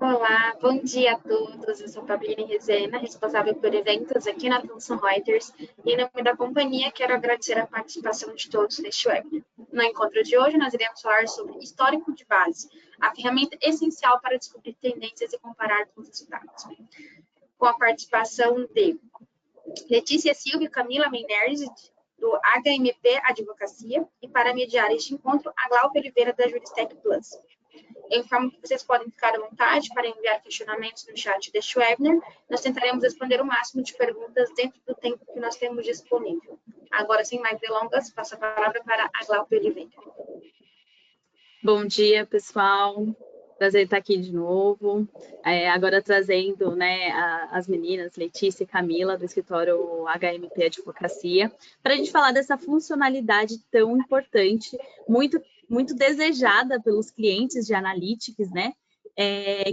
Olá, bom dia a todos. Eu sou Fabline Rezena, responsável por eventos aqui na Thomson Reuters. E em nome da companhia, quero agradecer a participação de todos neste webinar. No encontro de hoje, nós iremos falar sobre histórico de base, a ferramenta essencial para descobrir tendências e comparar com os resultados. Com a participação de Letícia Silva e Camila Meinerz, do HMP Advocacia, e para mediar este encontro, a Glaucia Oliveira, da Juristec Plus. Eu informo que vocês podem ficar à vontade para enviar questionamentos no chat deste webinar. Nós tentaremos responder o máximo de perguntas dentro do tempo que nós temos disponível. Agora, sem mais delongas, passo a palavra para a Glaucia Oliveira. Bom dia, pessoal. Prazer estar aqui de novo. Agora trazendo, né, as meninas Letícia e Camila, do escritório HMP Advocacia, para a gente falar dessa funcionalidade tão importante, muito desejada pelos clientes de Analytics, né?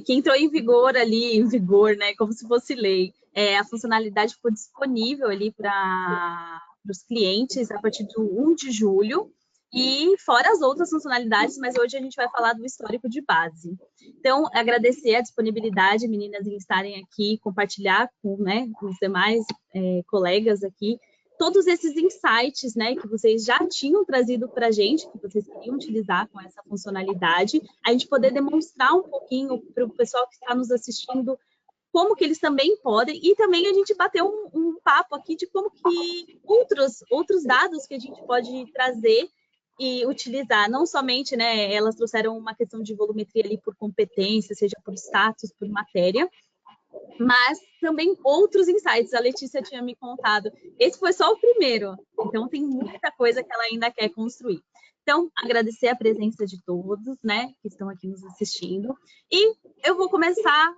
Que entrou em vigor, né? Como se fosse lei. A funcionalidade ficou disponível ali para os clientes a partir do 1 de julho, e fora as outras funcionalidades, mas hoje a gente vai falar do histórico de base. Então, agradecer a disponibilidade, meninas, em estarem aqui, compartilhar com, né, os demais colegas aqui, todos esses insights, né, que vocês já tinham trazido para a gente, que vocês queriam utilizar com essa funcionalidade, a gente poder demonstrar um pouquinho para o pessoal que está nos assistindo como que eles também podem, e também a gente bateu um papo aqui de como que outros dados que a gente pode trazer e utilizar, não somente, né, elas trouxeram uma questão de volumetria ali por competência, seja por status, por matéria, mas também outros insights. A Letícia tinha me contado. Esse foi só o primeiro, então tem muita coisa que ela ainda quer construir. Então, agradecer a presença de todos, né, que estão aqui nos assistindo. E eu vou começar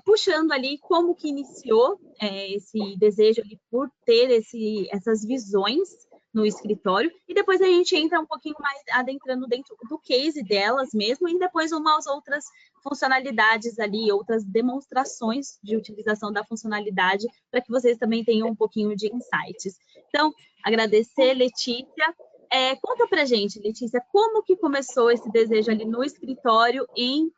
puxando ali como que iniciou esse desejo ali por ter essas visões no escritório, e depois a gente entra um pouquinho mais adentrando dentro do case delas mesmo, e depois umas outras funcionalidades ali, outras demonstrações de utilização da funcionalidade, para que vocês também tenham um pouquinho de insights. Então, agradecer, Letícia. Conta pra gente, Letícia, como que começou esse desejo ali no escritório em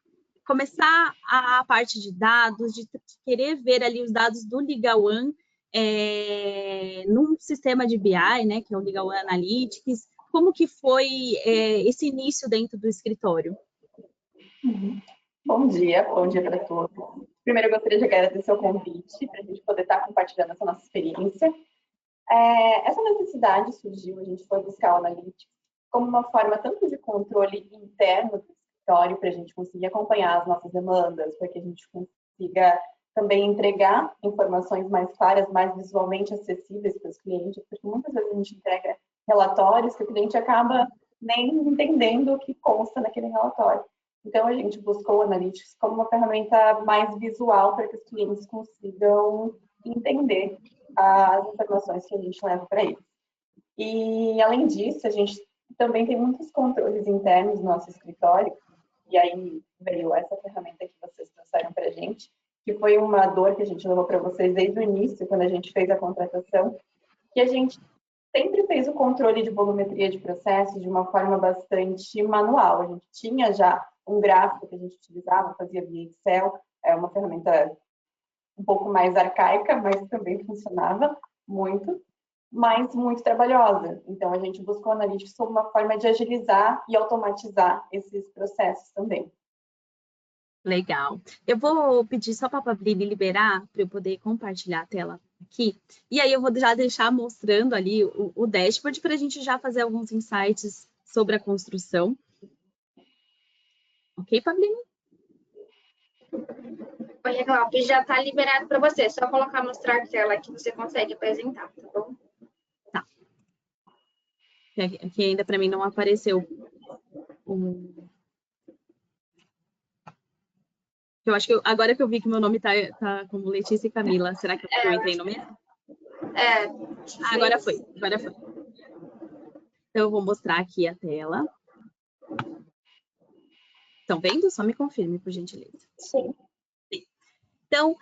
começar a parte de dados, de querer ver ali os dados do LegalOne num sistema de BI, né, que é o LegalOne Analytics. Como que foi esse início dentro do escritório? Bom dia para todos. Primeiro, eu gostaria de agradecer o convite para a gente poder estar compartilhando essa nossa experiência. Essa necessidade surgiu, a gente foi buscar o Analytics como uma forma tanto de controle interno do escritório, para a gente conseguir acompanhar as nossas demandas, para que a gente consiga também entregar informações mais claras, mais visualmente acessíveis para os clientes, porque muitas vezes a gente entrega relatórios que o cliente acaba nem entendendo o que consta naquele relatório. Então, a gente buscou o Analytics como uma ferramenta mais visual para que os clientes consigam entender as informações que a gente leva para eles. E, além disso, a gente também tem muitos controles internos no nosso escritório, e aí veio essa ferramenta que vocês trouxeram para a gente, que foi uma dor que a gente levou para vocês desde o início, quando a gente fez a contratação, que a gente sempre fez o controle de volumetria de processos de uma forma bastante manual. A gente tinha já um gráfico que a gente utilizava, fazia via Excel, é uma ferramenta um pouco mais arcaica, mas também funcionava muito, mas muito trabalhosa. Então, a gente buscou o Analytics como uma forma de agilizar e automatizar esses processos também. Legal. Eu vou pedir só para a Fabline liberar para eu poder compartilhar a tela aqui. E aí eu vou já deixar mostrando ali o dashboard para a gente já fazer alguns insights sobre a construção. Ok, Fabline? Oi, Glaucia, já está liberado para você. É só colocar mostrar tela que você consegue apresentar, tá bom? Tá. Aqui ainda para mim não apareceu Eu acho que agora que eu vi que meu nome tá como Letícia e Camila, será que eu entrei no mesmo? Agora foi. Então, eu vou mostrar aqui a tela. Estão vendo? Só me confirme, por gentileza. Sim. Então,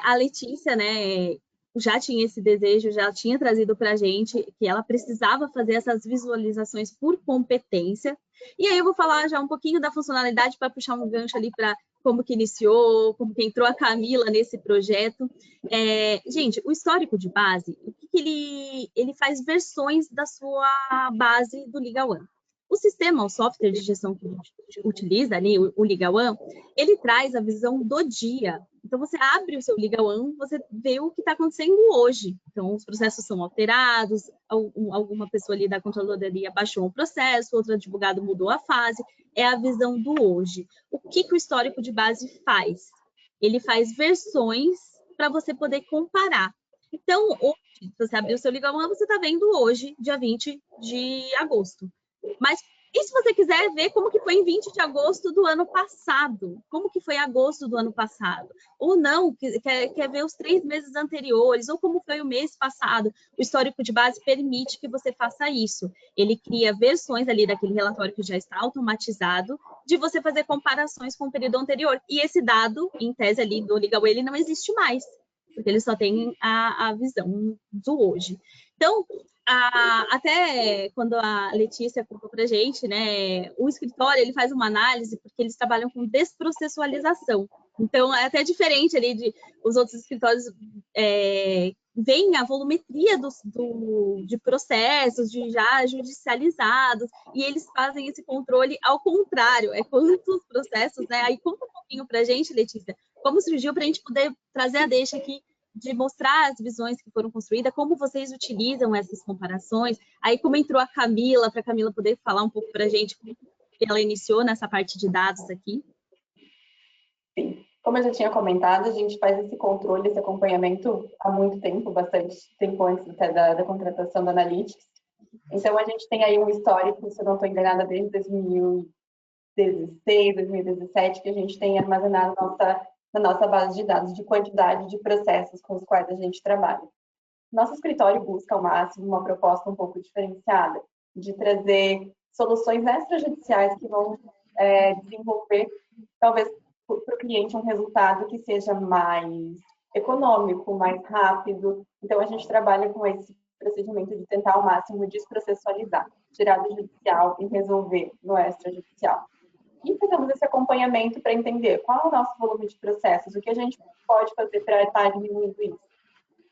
a Letícia, né, já tinha esse desejo, já tinha trazido para a gente que ela precisava fazer essas visualizações por competência. E aí eu vou falar já um pouquinho da funcionalidade para puxar um gancho ali para como que iniciou, como que entrou a Camila nesse projeto. Gente, o histórico de base, o que ele faz versões da sua base do Liga One. O sistema, o software de gestão que a gente utiliza ali, o Liga One, ele traz a visão do dia. Então, você abre o seu Liga One, você vê o que está acontecendo hoje. Então, os processos são alterados, alguma pessoa ali da controladoria baixou um processo, outro advogado mudou a fase. É a visão do hoje. O que o histórico de base faz? Ele faz versões para você poder comparar. Então, hoje, se você abrir o seu Liga One, você está vendo hoje, dia 20 de agosto. Mas e se você quiser ver como que foi em 20 de agosto do ano passado? Como que foi agosto do ano passado? Ou não, quer ver os 3 meses anteriores? Ou como foi o mês passado? O histórico de base permite que você faça isso. Ele cria versões ali daquele relatório que já está automatizado, de você fazer comparações com o período anterior. E esse dado, em tese ali do Liga One, ele não existe mais, porque ele só tem a visão do hoje. Então, até quando a Letícia contou para a gente, né, o escritório ele faz uma análise porque eles trabalham com desprocessualização. Então, é até diferente ali de os outros escritórios veem a volumetria de processos de já judicializados e eles fazem esse controle ao contrário, quantos processos, né? Aí conta um pouquinho para a gente, Letícia, como surgiu para a gente poder trazer a deixa aqui de mostrar as visões que foram construídas, como vocês utilizam essas comparações. Aí, como entrou a Camila, para a Camila poder falar um pouco para a gente como ela iniciou nessa parte de dados aqui. Sim, como eu já tinha comentado, a gente faz esse controle, esse acompanhamento há muito tempo, bastante tempo antes até da contratação da Analytics. Então, a gente tem aí um histórico, se eu não estou enganada, desde 2016, 2017, que a gente tem armazenado na nossa base de dados de quantidade de processos com os quais a gente trabalha. Nosso escritório busca ao máximo uma proposta um pouco diferenciada, de trazer soluções extrajudiciais que vão desenvolver, talvez, para o cliente um resultado que seja mais econômico, mais rápido. Então, a gente trabalha com esse procedimento de tentar ao máximo desprocessualizar, tirar do judicial e resolver no extrajudicial. E fazemos esse acompanhamento para entender qual é o nosso volume de processos, o que a gente pode fazer para estar diminuindo isso.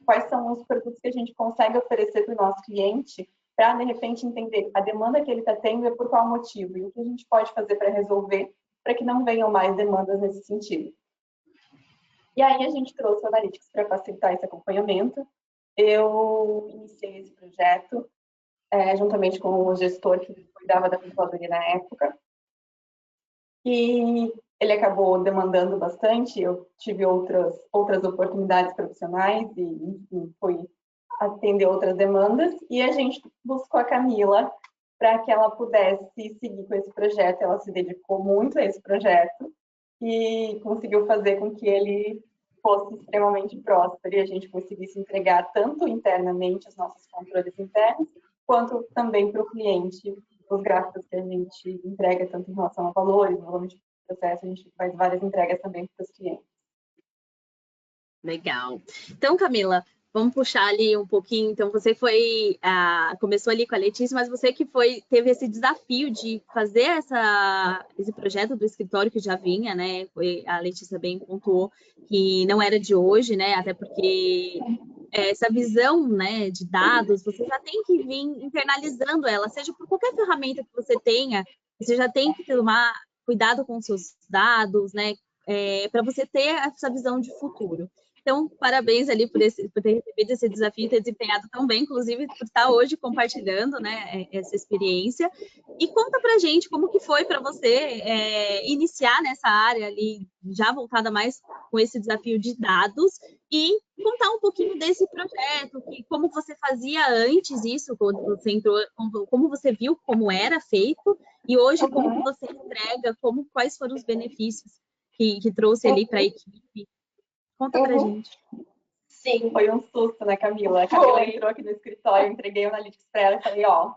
Quais são os produtos que a gente consegue oferecer para o nosso cliente para, de repente, entender a demanda que ele está tendo e por qual motivo, e o que a gente pode fazer para resolver, para que não venham mais demandas nesse sentido. E aí a gente trouxe o Analytics para facilitar esse acompanhamento. Eu iniciei esse projeto juntamente com o gestor que cuidava da controladoria na época, e ele acabou demandando bastante. Eu tive outras oportunidades profissionais e, enfim, fui atender outras demandas. E a gente buscou a Camila para que ela pudesse seguir com esse projeto. Ela se dedicou muito a esse projeto e conseguiu fazer com que ele fosse extremamente próspero e a gente conseguisse entregar tanto internamente os nossos controles internos, quanto também para o cliente os gráficos que a gente entrega, tanto em relação a valores, volume de processo, a gente faz várias entregas também para os clientes. Legal. Então, Camila, vamos puxar ali um pouquinho. Então, você começou ali com a Letícia, mas você que teve esse desafio de fazer esse projeto do escritório que já vinha, né? A Letícia bem pontuou que não era de hoje, né? Até porque essa visão, né, de dados, você já tem que vir internalizando ela, seja por qualquer ferramenta que você tenha, você já tem que tomar cuidado com os seus dados, né, para você ter essa visão de futuro. Então, parabéns ali por ter recebido esse desafio, ter desempenhado tão bem, inclusive por estar hoje compartilhando, né, essa experiência. E conta pra gente como que foi para você iniciar nessa área ali, já voltada mais com esse desafio de dados, e contar um pouquinho desse projeto, como você fazia antes isso, quando você entrou, como você viu como era feito, e hoje como você entrega, quais foram os benefícios que trouxe ali para a equipe. Conta pra gente. Sim, foi um susto, né, Camila? A Camila entrou aqui no escritório, eu entreguei o Analytics para ela e falei, ó,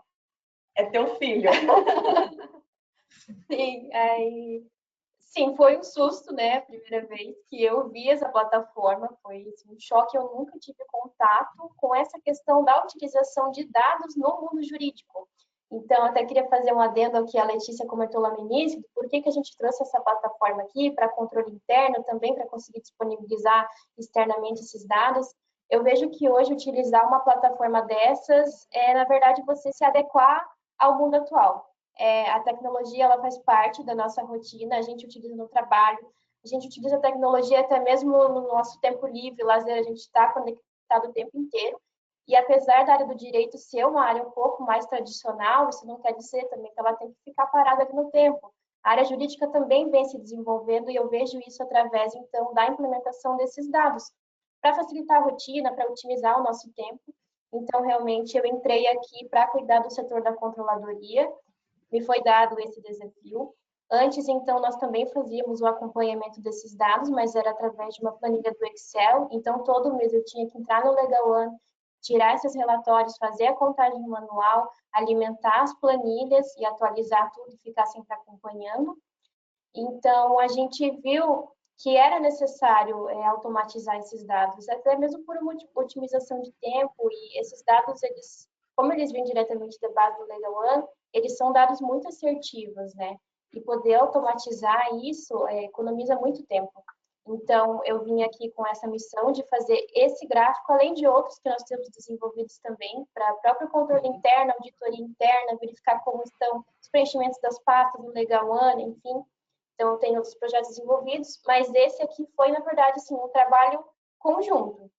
é teu filho. Sim, Sim, foi um susto, né? A primeira vez que eu vi essa plataforma, foi assim, um choque. Eu nunca tive contato com essa questão da utilização de dados no mundo jurídico. Então, até queria fazer um adendo ao que a Letícia comentou lá no início, por que a gente trouxe essa plataforma aqui para controle interno, também para conseguir disponibilizar externamente esses dados. Eu vejo que hoje utilizar uma plataforma dessas é, na verdade, você se adequar ao mundo atual. A tecnologia ela faz parte da nossa rotina, a gente utiliza no trabalho, a gente utiliza a tecnologia até mesmo no nosso tempo livre, lazer, a gente está conectado o tempo inteiro. E apesar da área do direito ser uma área um pouco mais tradicional, isso não quer dizer também que ela tem que ficar parada ali no tempo. A área jurídica também vem se desenvolvendo e eu vejo isso através, então, da implementação desses dados, para facilitar a rotina, para otimizar o nosso tempo. Então, realmente, eu entrei aqui para cuidar do setor da controladoria, me foi dado esse desafio. Antes, então, nós também fazíamos o acompanhamento desses dados, mas era através de uma planilha do Excel. Então, todo mês eu tinha que entrar no Legal One, tirar esses relatórios, fazer a contagem manual, alimentar as planilhas e atualizar tudo e ficar sempre acompanhando. Então, a gente viu que era necessário automatizar esses dados, até mesmo por uma otimização de tempo, e esses dados, eles, como eles vêm diretamente da base do Legal One, eles são dados muito assertivos, né? E poder automatizar isso economiza muito tempo. Então, eu vim aqui com essa missão de fazer esse gráfico, além de outros que nós temos desenvolvidos também, para próprio controle interno, auditoria interna, verificar como estão os preenchimentos das pastas no Legal One, enfim. Então, tem outros projetos desenvolvidos, mas esse aqui foi, na verdade, assim, um trabalho conjunto.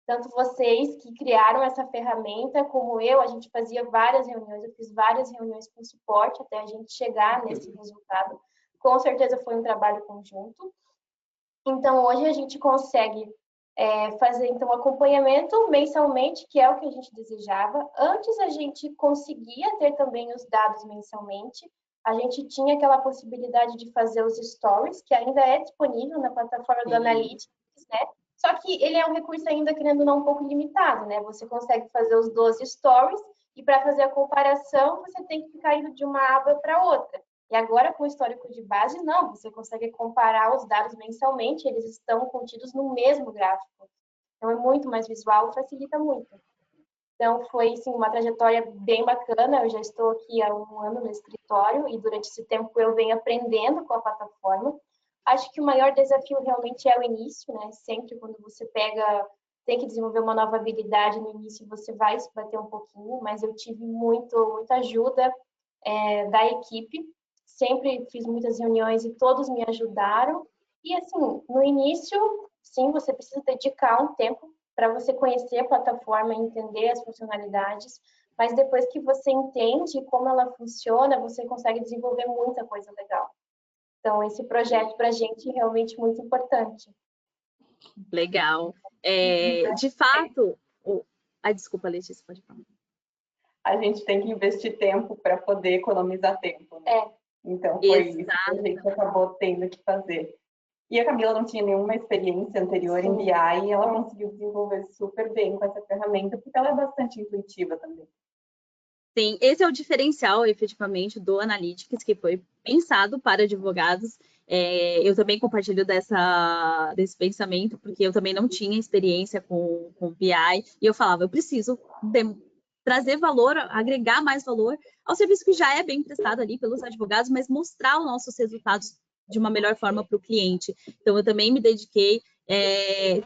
Tanto vocês que criaram essa ferramenta, como eu, a gente fazia várias reuniões, eu fiz várias reuniões com suporte até a gente chegar nesse resultado. Com certeza foi um trabalho conjunto. Então, hoje a gente consegue fazer então acompanhamento mensalmente, que é o que a gente desejava. Antes a gente conseguia ter também os dados mensalmente. A gente tinha aquela possibilidade de fazer os stories, que ainda é disponível na plataforma do Analytics, né? Só que ele é um recurso ainda, querendo ou não, um pouco limitado, né? Você consegue fazer os 12 stories e para fazer a comparação, você tem que ficar indo de uma aba para outra. E agora, com o histórico de base, não, você consegue comparar os dados mensalmente, eles estão contidos no mesmo gráfico. Então, é muito mais visual, facilita muito. Então, foi, sim, uma trajetória bem bacana. Eu já estou aqui há um ano no escritório e, durante esse tempo, eu venho aprendendo com a plataforma. Acho que o maior desafio realmente é o início, né? Sempre quando você tem que desenvolver uma nova habilidade no início, você vai se bater um pouquinho, mas eu tive muita ajuda da equipe. Sempre fiz muitas reuniões e todos me ajudaram. E, assim, no início, sim, você precisa dedicar um tempo para você conhecer a plataforma e entender as funcionalidades, mas depois que você entende como ela funciona, você consegue desenvolver muita coisa legal. Então, esse projeto para a gente é realmente muito importante. Legal. De fato... desculpa, Letícia, pode falar. A gente tem que investir tempo para poder economizar tempo, né? Então, foi isso que a gente acabou tendo que fazer. E a Camila não tinha nenhuma experiência anterior em BI e ela conseguiu desenvolver super bem com essa ferramenta, porque ela é bastante intuitiva também. Sim, esse é o diferencial, efetivamente, do Analytics, que foi pensado para advogados. Eu também compartilho desse pensamento, porque eu também não tinha experiência com BI, e eu falava, eu preciso trazer valor, agregar mais valor ao serviço que já é bem prestado ali pelos advogados, mas mostrar os nossos resultados de uma melhor forma para o cliente. Então, eu também me dediquei.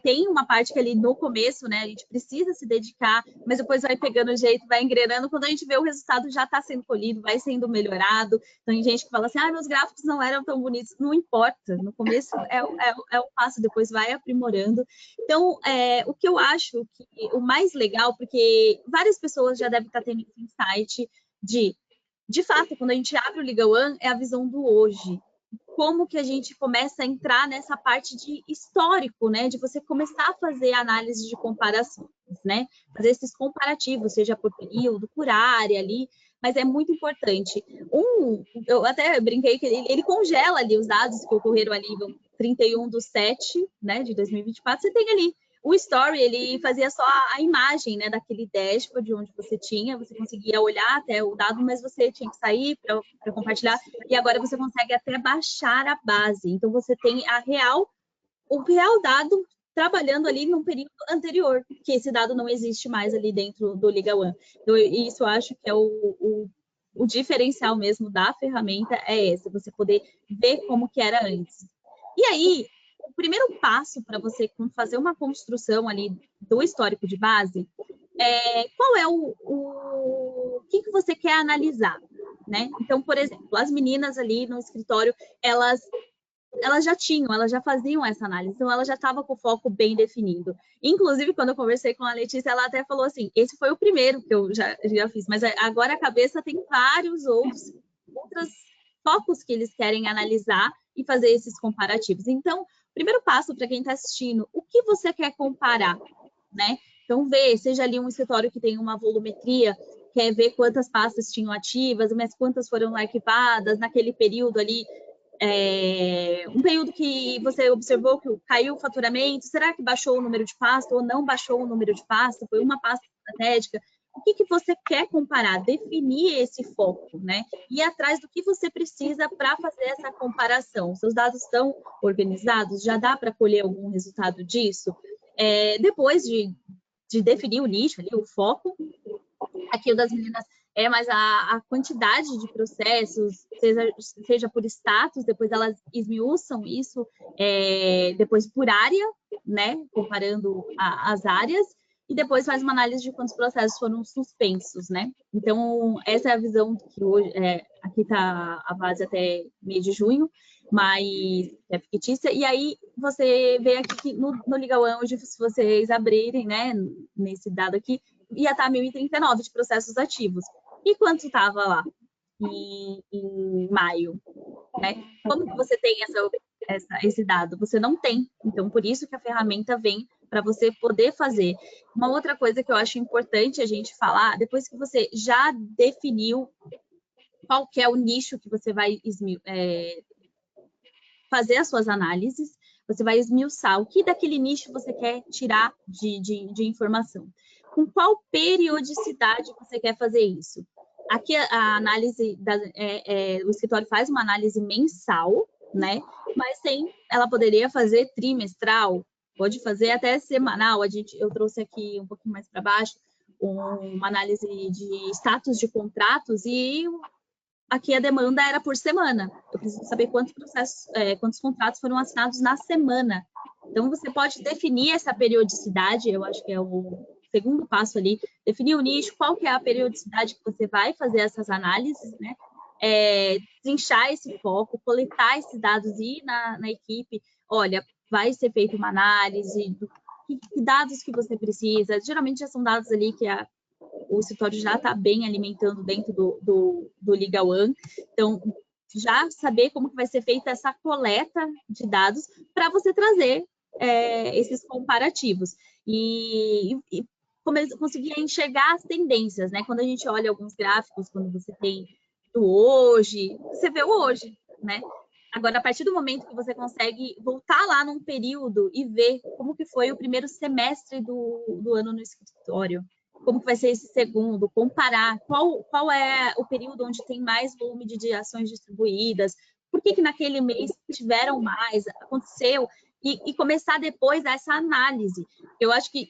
Tem uma parte que ali no começo, né, a gente precisa se dedicar, mas depois vai pegando o jeito, vai engrenando, quando a gente vê o resultado já está sendo colhido, vai sendo melhorado. Então, tem gente que fala assim, meus gráficos não eram tão bonitos. Não importa, no começo é o passo, depois vai aprimorando. Então, o que eu acho que o mais legal, porque várias pessoas já devem estar tendo esse insight de fato, quando a gente abre o Legal One, é a visão do hoje. Como que a gente começa a entrar nessa parte de histórico, né? De você começar a fazer análise de comparações, né? Fazer esses comparativos, seja por período, por área ali, mas é muito importante. Eu até brinquei que ele congela ali os dados que ocorreram ali no 31/7, né, de 2024, você tem ali o Story, ele fazia só a imagem, né, daquele dashboard onde você conseguia olhar até o dado, mas você tinha que sair para compartilhar, e agora você consegue até baixar a base. Então, você tem o real dado trabalhando ali num período anterior, que esse dado não existe mais ali dentro do Liga One. Então, isso eu acho que é o diferencial mesmo da ferramenta é esse, você poder ver como que era antes. E aí, o primeiro passo para você fazer uma construção ali do histórico de base qual é o que você quer analisar, né? Então, por exemplo, as meninas ali no escritório, elas já faziam essa análise, então ela já estava com o foco bem definido. Inclusive, quando eu conversei com a Letícia, ela até falou assim, esse foi o primeiro que eu já fiz, mas agora a cabeça tem vários outros focos que eles querem analisar e fazer esses comparativos. Então, primeiro passo para quem está assistindo, o que você quer comparar, né? Então, seja ali um escritório que tem uma volumetria, quer ver quantas pastas tinham ativas, mas quantas foram arquivadas naquele período ali, um período que você observou que caiu o faturamento, será que baixou o número de pasta ou não baixou o número de pasta? Foi uma pasta estratégica? O que você quer comparar? Definir esse foco, né? Ir atrás do que você precisa para fazer essa comparação. Seus dados estão organizados? Já dá para colher algum resultado disso? Depois de definir o nicho ali, o foco, aqui o das meninas mas a quantidade de processos, seja por status, depois elas esmiuçam isso, depois por área, né, comparando as áreas, e depois faz uma análise de quantos processos foram suspensos, né? Então, essa é a visão que hoje, aqui está a base até meio de junho, mas é fictícia, e aí você vê aqui que no Liga One, hoje, se vocês abrirem, né, nesse dado aqui, ia estar 1.039 de processos ativos. E quanto estava lá em maio? Né? Como que você tem esse dado? Você não tem. Então, por isso que a ferramenta vem para você poder fazer. Uma outra coisa que eu acho importante a gente falar, depois que você já definiu qual que é o nicho que você vai fazer as suas análises, você vai esmiuçar o que daquele nicho você quer tirar de informação. Com qual periodicidade você quer fazer isso? Aqui a análise, o escritório faz uma análise mensal, né? Mas ela poderia fazer trimestral, pode fazer até semanal. Eu trouxe aqui um pouquinho mais para baixo uma análise de status de contratos e aqui a demanda era por semana. Eu preciso saber quantos contratos foram assinados na semana. Então, você pode definir essa periodicidade, eu acho que é o segundo passo ali, definir o nicho, qual que é a periodicidade que você vai fazer essas análises, né? Trinchar esse foco, coletar esses dados e ir na equipe, olha, vai ser feita uma análise do que dados que você precisa, geralmente já são dados ali que o escritório já está bem alimentando dentro do Liga One. Então, já saber como que vai ser feita essa coleta de dados para você trazer esses comparativos. E conseguir enxergar as tendências, né? Quando a gente olha alguns gráficos, quando você tem do hoje, você vê o hoje, né? Agora, a partir do momento que você consegue voltar lá num período e ver como que foi o primeiro semestre do ano no escritório, como que vai ser esse segundo, comparar qual é o período onde tem mais volume de ações distribuídas, por que naquele mês tiveram mais, aconteceu, e começar depois essa análise. Eu acho que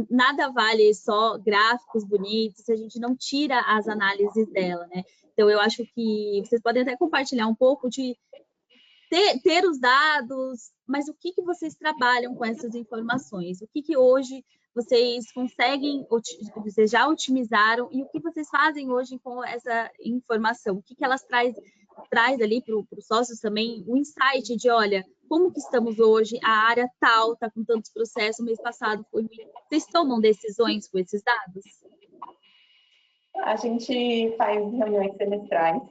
nada vale só gráficos bonitos se a gente não tira as análises dela, né? Então, eu acho que vocês podem até compartilhar um pouco de ter os dados, mas o que vocês trabalham com essas informações? O que hoje vocês conseguem, vocês já otimizaram e o que vocês fazem hoje com essa informação? O que elas traz ali para os sócios também o insight de, olha, como que estamos hoje? A área tal está com tantos processos, o mês passado foi... Vocês tomam decisões com esses dados? A gente faz reuniões semestrais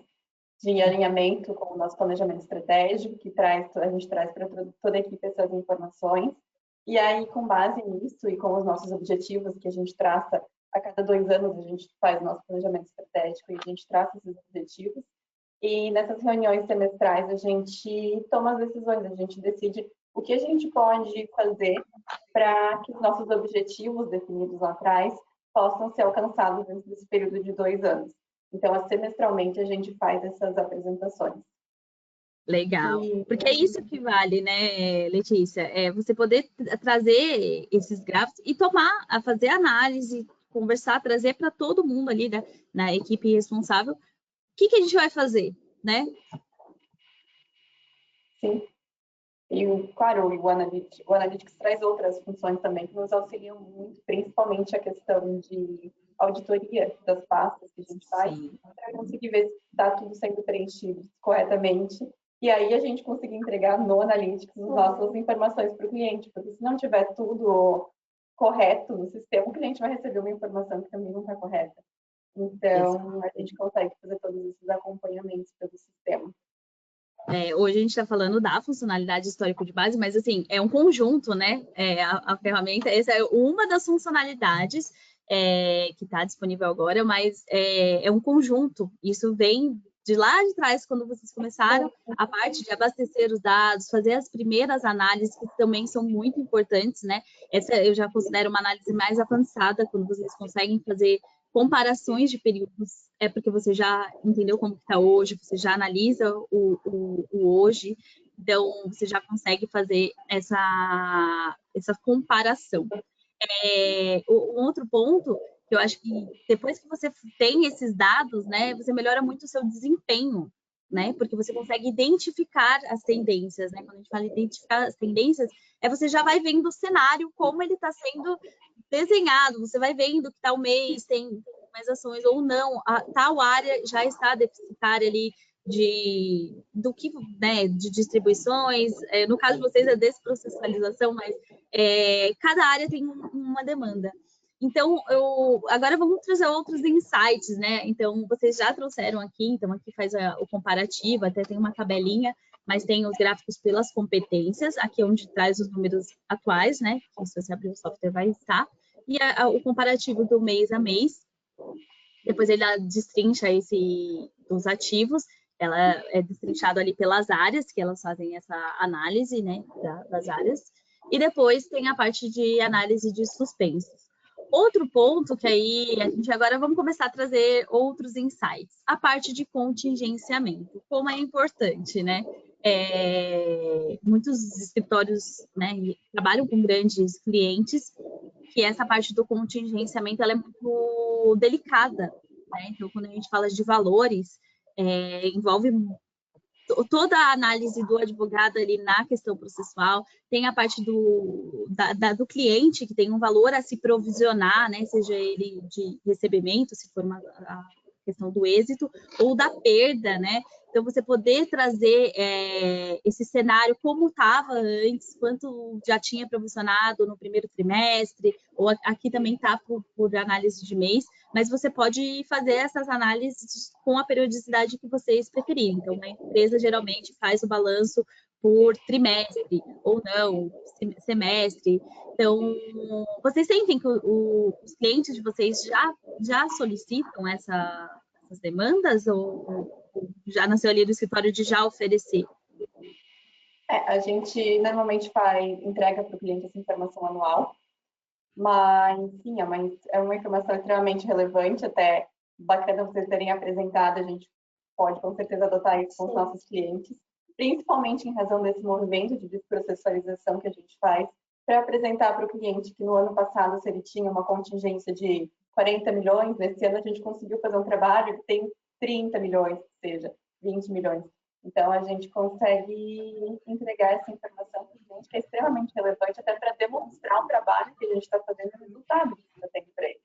de alinhamento com o nosso planejamento estratégico, que a gente traz para toda a equipe essas informações. E aí, com base nisso e com os nossos objetivos que a gente traça, a cada 2 anos a gente faz o nosso planejamento estratégico e a gente traça esses objetivos. E nessas reuniões semestrais a gente toma as decisões, a gente decide o que a gente pode fazer para que os nossos objetivos definidos lá atrás possam ser alcançados dentro desse período de 2 anos. Então, semestralmente, a gente faz essas apresentações. Legal. Porque é isso que vale, né, Letícia? É você poder trazer esses gráficos e fazer análise, conversar, trazer para todo mundo ali na equipe responsável o que a gente vai fazer, né? Sim. E, claro, o Analytics traz outras funções também que nos auxiliam muito, principalmente a questão de auditoria das pastas que a gente faz, para conseguir ver se está tudo sendo preenchido corretamente. E aí a gente conseguir entregar no Analytics as nossas informações para o cliente, porque se não tiver tudo correto no sistema, o cliente vai receber uma informação que também não está correta. Então, a gente consegue fazer todos esses acompanhamentos pelo sistema. Hoje a gente está falando da funcionalidade histórico de base, mas assim, é um conjunto, né? A ferramenta, essa é uma das funcionalidades que está disponível agora, mas é um conjunto. Isso vem de lá de trás, quando vocês começaram a parte de abastecer os dados, fazer as primeiras análises, que também são muito importantes, né? Essa eu já considero uma análise mais avançada, quando vocês conseguem fazer comparações de períodos, porque você já entendeu como está hoje, você já analisa o hoje, então você já consegue fazer essa comparação. Um outro ponto que eu acho que depois que você tem esses dados, né, você melhora muito o seu desempenho, né, porque você consegue identificar as tendências, né, quando a gente fala identificar as tendências, você já vai vendo o cenário, como ele está sendo desenhado, você vai vendo que tal mês tem mais ações ou não, tal área já está deficitária ali de distribuições, no caso de vocês é desprocessualização, mas cada área tem uma demanda. Então, agora vamos trazer outros insights, né? Então, vocês já trouxeram aqui, então aqui faz o comparativo, até tem uma tabelinha, mas tem os gráficos pelas competências, aqui onde traz os números atuais, né? Que se você abrir o software vai estar. E o comparativo do mês a mês. Depois ele destrincha dos ativos, ela é destrinchado ali pelas áreas, que elas fazem essa análise, né, das áreas. E depois tem a parte de análise de suspensos. Outro ponto que aí a gente agora vamos começar a trazer outros insights. A parte de contingenciamento, como é importante, né? Muitos escritórios, né, trabalham com grandes clientes, que essa parte do contingenciamento ela é muito delicada, né? Então, quando a gente fala de valores, envolve toda a análise do advogado ali na questão processual, tem a parte do cliente, que tem um valor a se provisionar, né? Seja ele de recebimento, se for a questão do êxito, ou da perda, né? Então, você poder trazer esse cenário como estava antes, quanto já tinha provisionado no primeiro trimestre, ou aqui também está por análise de mês, mas você pode fazer essas análises com a periodicidade que vocês preferirem. Então, a empresa geralmente faz o balanço por trimestre, ou não, semestre. Então, vocês sentem que os clientes de vocês já solicitam essas demandas, ou já nasceu ali do escritório de já oferecer? A gente normalmente entrega para o cliente essa informação anual, mas sim, é uma informação extremamente relevante, até bacana vocês terem apresentado, a gente pode com certeza adotar isso com os nossos clientes, principalmente em razão desse movimento de desprocessualização que a gente faz, para apresentar para o cliente que no ano passado, se ele tinha uma contingência de 40 milhões, nesse ano a gente conseguiu fazer um trabalho que tem 30 milhões, ou seja, 20 milhões. Então, a gente consegue entregar essa informação para o cliente, que é extremamente relevante, até para demonstrar o trabalho que a gente está fazendo e o resultado que está tendo para ele.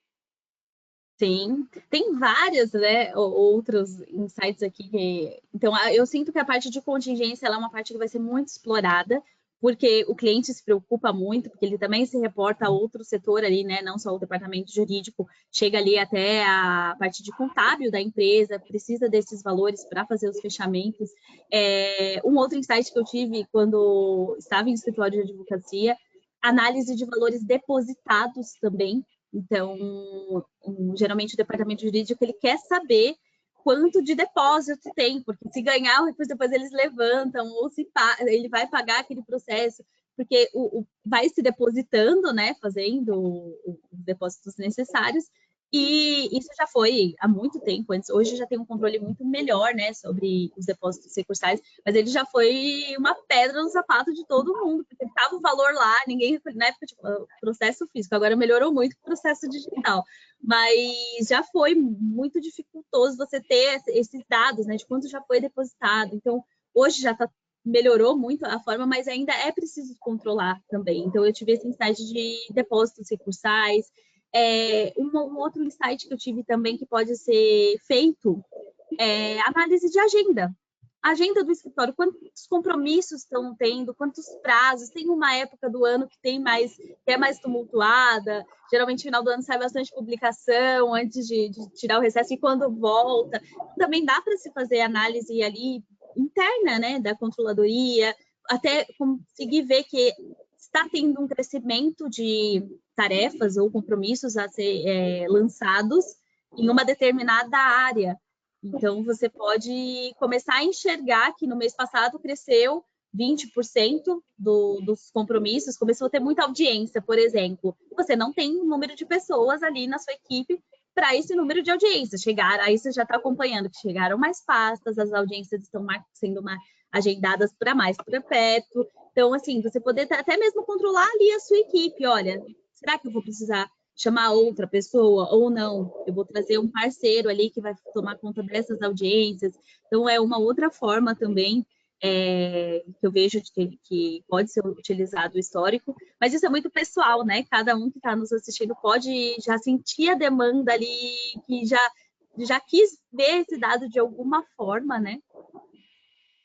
Sim, tem vários, né, outros insights aqui. Então, eu sinto que a parte de contingência ela é uma parte que vai ser muito explorada, porque o cliente se preocupa muito, porque ele também se reporta a outro setor ali, né, não só o departamento jurídico, chega ali até a parte de contábil da empresa, precisa desses valores para fazer os fechamentos. Um outro insight que eu tive quando estava em escritório de advocacia, análise de valores depositados também. Então, geralmente o departamento jurídico ele quer saber quanto de depósito tem, porque se ganhar o recurso, depois eles levantam, ou se ele vai pagar aquele processo, porque vai se depositando, né, fazendo os depósitos necessários, e isso já foi há muito tempo antes. Hoje já tem um controle muito melhor, né, sobre os depósitos recursais, mas ele já foi uma pedra no sapato de todo mundo, porque estava o valor lá, ninguém, na época, tipo, processo físico, agora melhorou muito o processo digital, mas já foi muito dificultoso você ter esses dados, né, de quanto já foi depositado. Então, hoje já melhorou muito a forma, mas ainda é preciso controlar também. Então, eu tive esse insight de depósitos recursais. Um outro insight que eu tive também que pode ser feito é análise de agenda. Agenda do escritório, quantos compromissos estão tendo, quantos prazos, tem uma época do ano que é mais tumultuada, geralmente no final do ano sai bastante publicação antes de tirar o recesso e quando volta. Também dá para se fazer análise ali interna, né, da controladoria, até conseguir ver que está tendo um crescimento de tarefas ou compromissos a ser lançados em uma determinada área. Então, você pode começar a enxergar que no mês passado cresceu 20% dos compromissos, começou a ter muita audiência, por exemplo. Você não tem um número de pessoas ali na sua equipe para esse número de audiências. Aí você já está acompanhando que chegaram mais pastas, as audiências estão sendo agendadas para mais para perto. Então, assim, você poder até mesmo controlar ali a sua equipe. Olha, será que eu vou precisar chamar outra pessoa ou não? Eu vou trazer um parceiro ali que vai tomar conta dessas audiências. Então, é uma outra forma também que eu vejo que pode ser utilizado o histórico, mas isso é muito pessoal, né? Cada um que está nos assistindo pode já sentir a demanda ali, que já quis ver esse dado de alguma forma, né?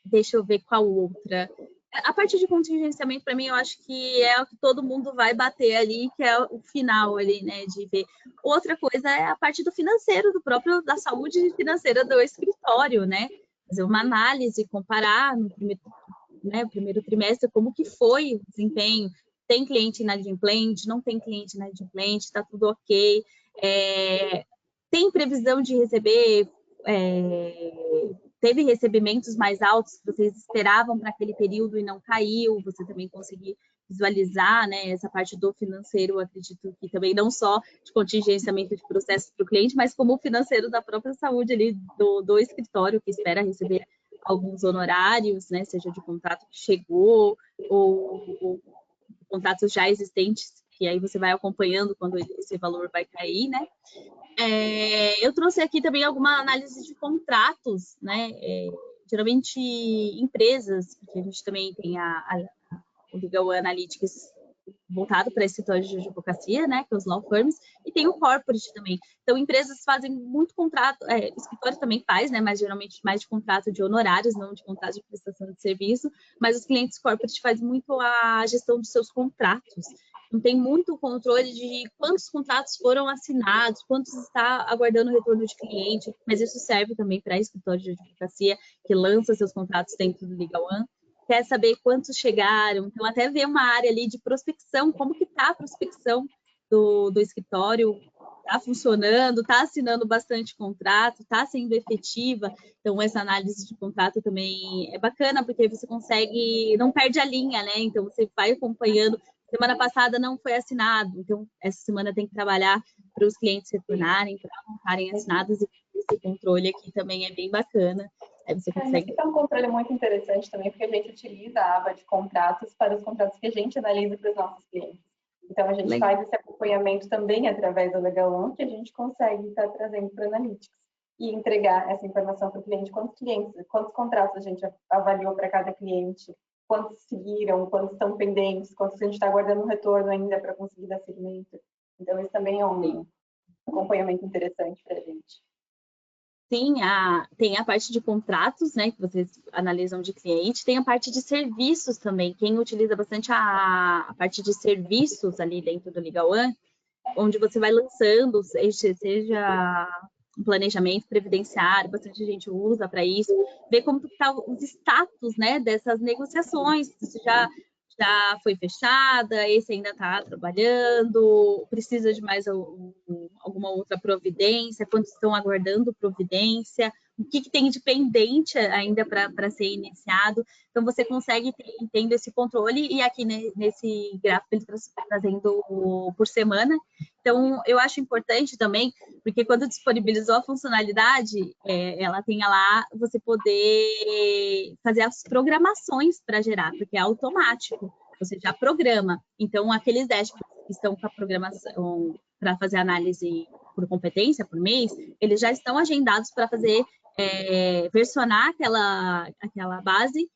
Deixa eu ver qual outra. A parte de contingenciamento, para mim, eu acho que é o que todo mundo vai bater ali, que é o final ali, né, de ver. Outra coisa é a parte do financeiro, da saúde financeira do escritório, né? Fazer uma análise, comparar no primeiro trimestre como que foi o desempenho. Tem cliente inadimplente, não tem cliente inadimplente, está tudo ok. Tem previsão de receber... teve recebimentos mais altos que vocês esperavam para aquele período e não caiu, você também conseguir visualizar, né, essa parte do financeiro, acredito que também não só de contingenciamento de processos para o cliente, mas como o financeiro da própria saúde ali do escritório, que espera receber alguns honorários, né, seja de contrato que chegou ou contratos já existentes, que aí você vai acompanhando quando esse valor vai cair, né? Eu trouxe aqui também alguma análise de contratos, né? Geralmente empresas, porque a gente também tem o Legal Analytics voltado para escritórios de advocacia, né? Que é os law firms, e tem o corporate também. Então, empresas fazem muito contrato, escritório também faz, né? Mas geralmente mais de contrato de honorários, não de contrato de prestação de serviço, mas os clientes corporate fazem muito a gestão dos seus contratos. Não tem muito controle de quantos contratos foram assinados, quantos está aguardando o retorno de cliente, mas isso serve também para escritório de advocacia que lança seus contratos dentro do Legal One. Quer saber quantos chegaram, então até ver uma área ali de prospecção, como que está a prospecção do escritório, está funcionando, está assinando bastante contrato, está sendo efetiva, então essa análise de contrato também é bacana, porque você consegue, não perde a linha, né, então você vai acompanhando, semana passada não foi assinado, então essa semana tem que trabalhar para os clientes retornarem, para não estarem assinados, e esse controle aqui também é bem bacana. Aí você consegue... É um controle muito interessante também, porque a gente utiliza a aba de contratos para os contratos que a gente analisa para os nossos clientes. Então, a gente faz esse acompanhamento também através do Legal One, que a gente consegue estar trazendo para o Analytics e entregar essa informação para o cliente. Quantos contratos a gente avaliou para cada cliente, quantos seguiram, quantos estão pendentes, quantos a gente está aguardando um retorno ainda para conseguir dar seguimento. Então, isso também é um acompanhamento interessante para a gente. Sim, tem a parte de contratos, né, que vocês analisam de cliente, tem a parte de serviços também. Quem utiliza bastante a parte de serviços ali dentro do Legal One, onde você vai lançando, seja um planejamento previdenciário, bastante gente usa para isso, ver como está os status, né, dessas negociações, se já foi fechada, esse ainda está trabalhando, precisa de mais alguma outra providência, quantos estão aguardando providência, o que tem de pendente ainda para ser iniciado. Então, você consegue tendo esse controle, e aqui nesse gráfico ele está trazendo por semana. Então, eu acho importante também, porque quando disponibilizou a funcionalidade, ela tem lá você poder fazer as programações para gerar, porque é automático, você já programa. Então, aqueles dashboards que estão com a programação para fazer análise por competência, por mês, eles já estão agendados para fazer, versionar aquela base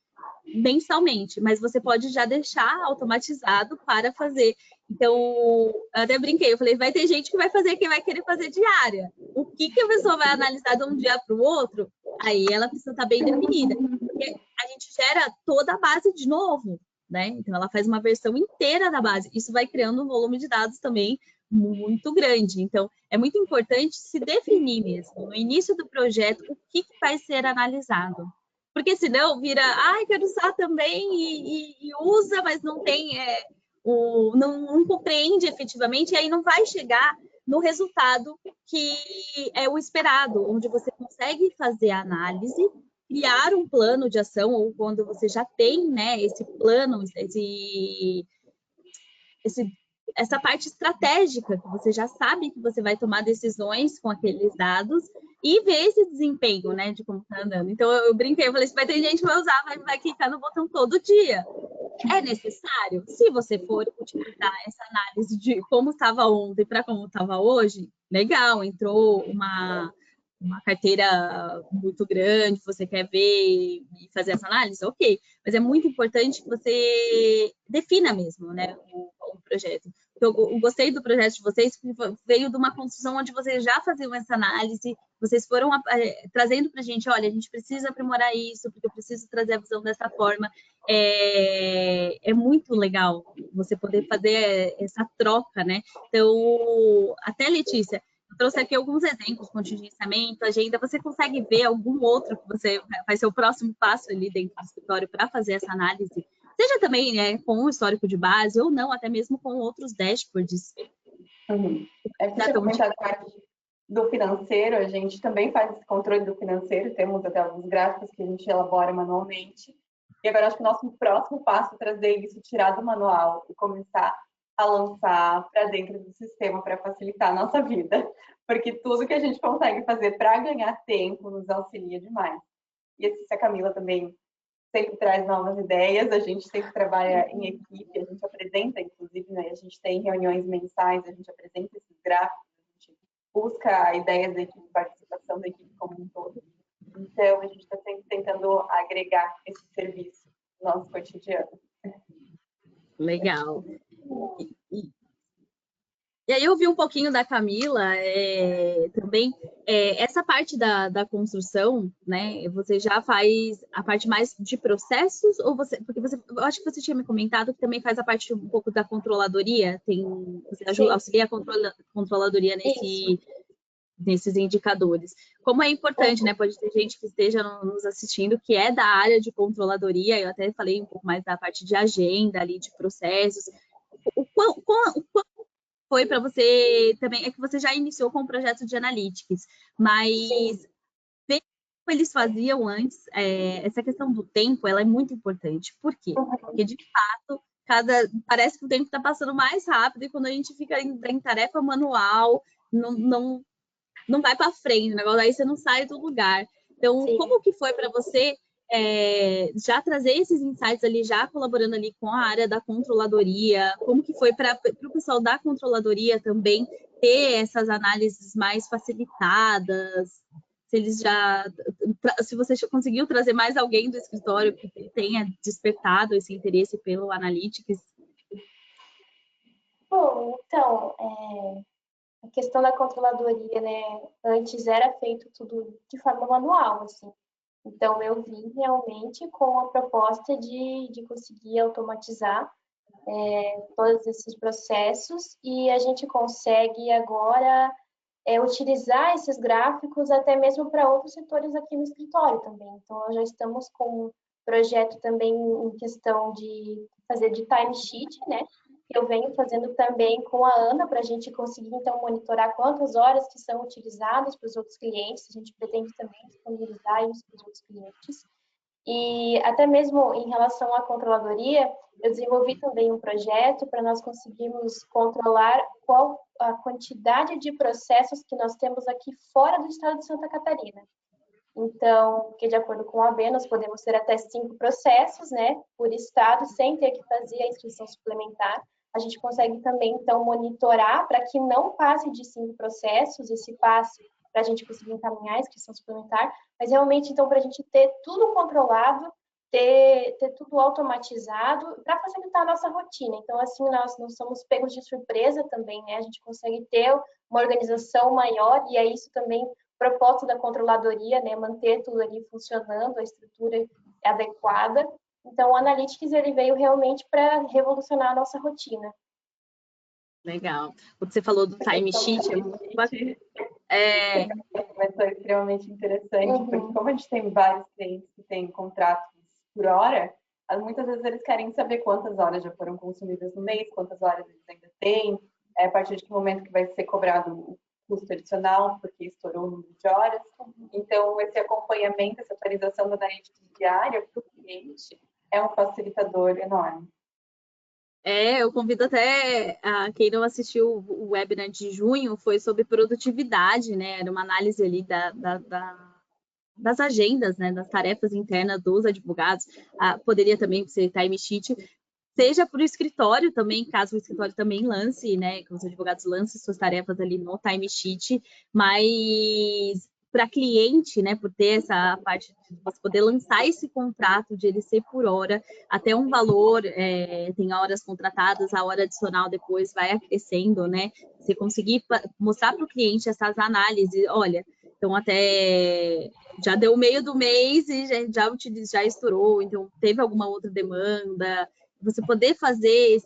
mensalmente, mas você pode já deixar automatizado para fazer. Então, eu até brinquei, eu falei, vai ter gente que vai fazer, que vai querer fazer diária. O que a pessoa vai analisar de um dia para o outro, aí ela precisa estar bem definida. Porque a gente gera toda a base de novo, né? Então, ela faz uma versão inteira da base. Isso vai criando um volume de dados também muito grande. Então, é muito importante se definir mesmo, no início do projeto, o que vai ser analisado. Porque senão vira, quero usar também e usa, mas não tem, não compreende efetivamente, e aí não vai chegar no resultado que é o esperado, onde você consegue fazer a análise, criar um plano de ação, ou quando você já tem, né, esse plano, essa parte estratégica, que você já sabe que você vai tomar decisões com aqueles dados e ver esse desempenho, né, de como está andando. Então, eu brinquei, eu falei, vai ter gente que vai usar, vai clicar no botão todo dia. É necessário? Se você for utilizar essa análise de como estava ontem para como estava hoje, legal, entrou uma carteira muito grande, você quer ver e fazer essa análise, ok. Mas é muito importante que você defina mesmo, né, o projeto. Eu gostei do projeto de vocês, porque veio de uma construção onde vocês já faziam essa análise, vocês foram trazendo para a gente, olha, a gente precisa aprimorar isso, porque eu preciso trazer a visão dessa forma. É muito legal você poder fazer essa troca, né? Então, até Letícia, eu trouxe aqui alguns exemplos, contingenciamento, agenda. Você consegue ver algum outro que você vai ser o próximo passo ali dentro do escritório para fazer essa análise? Seja também, né, com o histórico de base ou não, até mesmo com outros dashboards. Você tinha comentado a parte do financeiro, a gente também faz esse controle do financeiro, temos até alguns gráficos que a gente elabora manualmente. E agora acho que o nosso próximo passo é trazer isso, tirar do manual e começar a lançar para dentro do sistema para facilitar a nossa vida. Porque tudo que a gente consegue fazer para ganhar tempo nos auxilia demais. E assim, a Camila também sempre traz novas ideias, a gente sempre trabalha em equipe, a gente apresenta, inclusive, né, a gente tem reuniões mensais, a gente apresenta esses gráficos, a gente busca ideias da equipe, participação da equipe como um todo. Então, a gente está sempre tentando agregar esse serviço no nosso cotidiano. Legal. E aí eu vi um pouquinho da Camila também. Essa parte da construção, né? Você já faz a parte mais de processos, ou você. Porque eu acho que você tinha me comentado que também faz a parte um pouco da controladoria, você auxilia a controladoria nesses indicadores. Como é importante, né? Pode ter gente que esteja nos assistindo que é da área de controladoria, eu até falei um pouco mais da parte de agenda ali, de processos. O quão foi para você também, é que você já iniciou com o projeto de Analytics, mas ver como eles faziam antes, essa questão do tempo, ela é muito importante. Por quê? Porque, de fato, parece que o tempo está passando mais rápido e quando a gente fica em tarefa manual, não vai para frente, o negócio aí você não sai do lugar. Então, como que foi para você já trazer esses insights ali, já colaborando ali com a área da controladoria? Como que foi para o pessoal da controladoria também ter essas análises mais facilitadas? Se você conseguiu trazer mais alguém do escritório que tenha despertado esse interesse pelo Analytics? Bom, então, a questão da controladoria, né? Antes era feito tudo de forma manual, assim. Então, eu vim realmente com a proposta de conseguir automatizar todos esses processos e a gente consegue agora utilizar esses gráficos até mesmo para outros setores aqui no escritório também. Então, nós já estamos com um projeto também em questão de fazer de timesheet, né? que eu venho fazendo também com a Ana, para a gente conseguir, então, monitorar quantas horas que são utilizadas para os outros clientes. A gente pretende também disponibilizar isso para os outros clientes. E até mesmo em relação à controladoria, eu desenvolvi também um projeto para nós conseguirmos controlar qual a quantidade de processos que nós temos aqui fora do estado de Santa Catarina. Então, porque de acordo com a AB, nós podemos ter até 5 processos, né, por estado, sem ter que fazer a inscrição suplementar. A gente consegue também, então, monitorar para que não passe de 5 processos, e se passe, para a gente conseguir encaminhar a inscrição suplementar, mas realmente, então, para a gente ter tudo controlado, ter tudo automatizado, para facilitar a nossa rotina. Então, assim, nós não somos pegos de surpresa também, né? A gente consegue ter uma organização maior, e é isso também proposta da controladoria, né, manter tudo ali funcionando, a estrutura adequada. Então, o Analytics ele veio realmente para revolucionar a nossa rotina. Legal. O que você falou do timesheet é muito bacana. Foi extremamente interessante, porque como a gente tem vários clientes que têm contratos por hora, muitas vezes eles querem saber quantas horas já foram consumidas no mês, quantas horas eles ainda têm, a partir de que momento que vai ser cobrado o custo adicional, porque estourou o número de horas. Então, esse acompanhamento, essa atualização da analítica diária para o cliente é um facilitador enorme. Eu convido até a quem não assistiu o webinar de junho, foi sobre produtividade, né? Era uma análise ali das agendas, né? Das tarefas internas dos advogados. Poderia também ser timesheet, seja para o escritório também, caso o escritório também lance, né? Que os advogados lancem suas tarefas ali no timesheet, mas para cliente, né, por ter essa parte de você poder lançar esse contrato de ele ser por hora, até um valor, tem horas contratadas, a hora adicional depois vai acrescendo, né? Você conseguir mostrar para o cliente essas análises, olha, então até já deu o meio do mês e já estourou, então teve alguma outra demanda, você poder fazer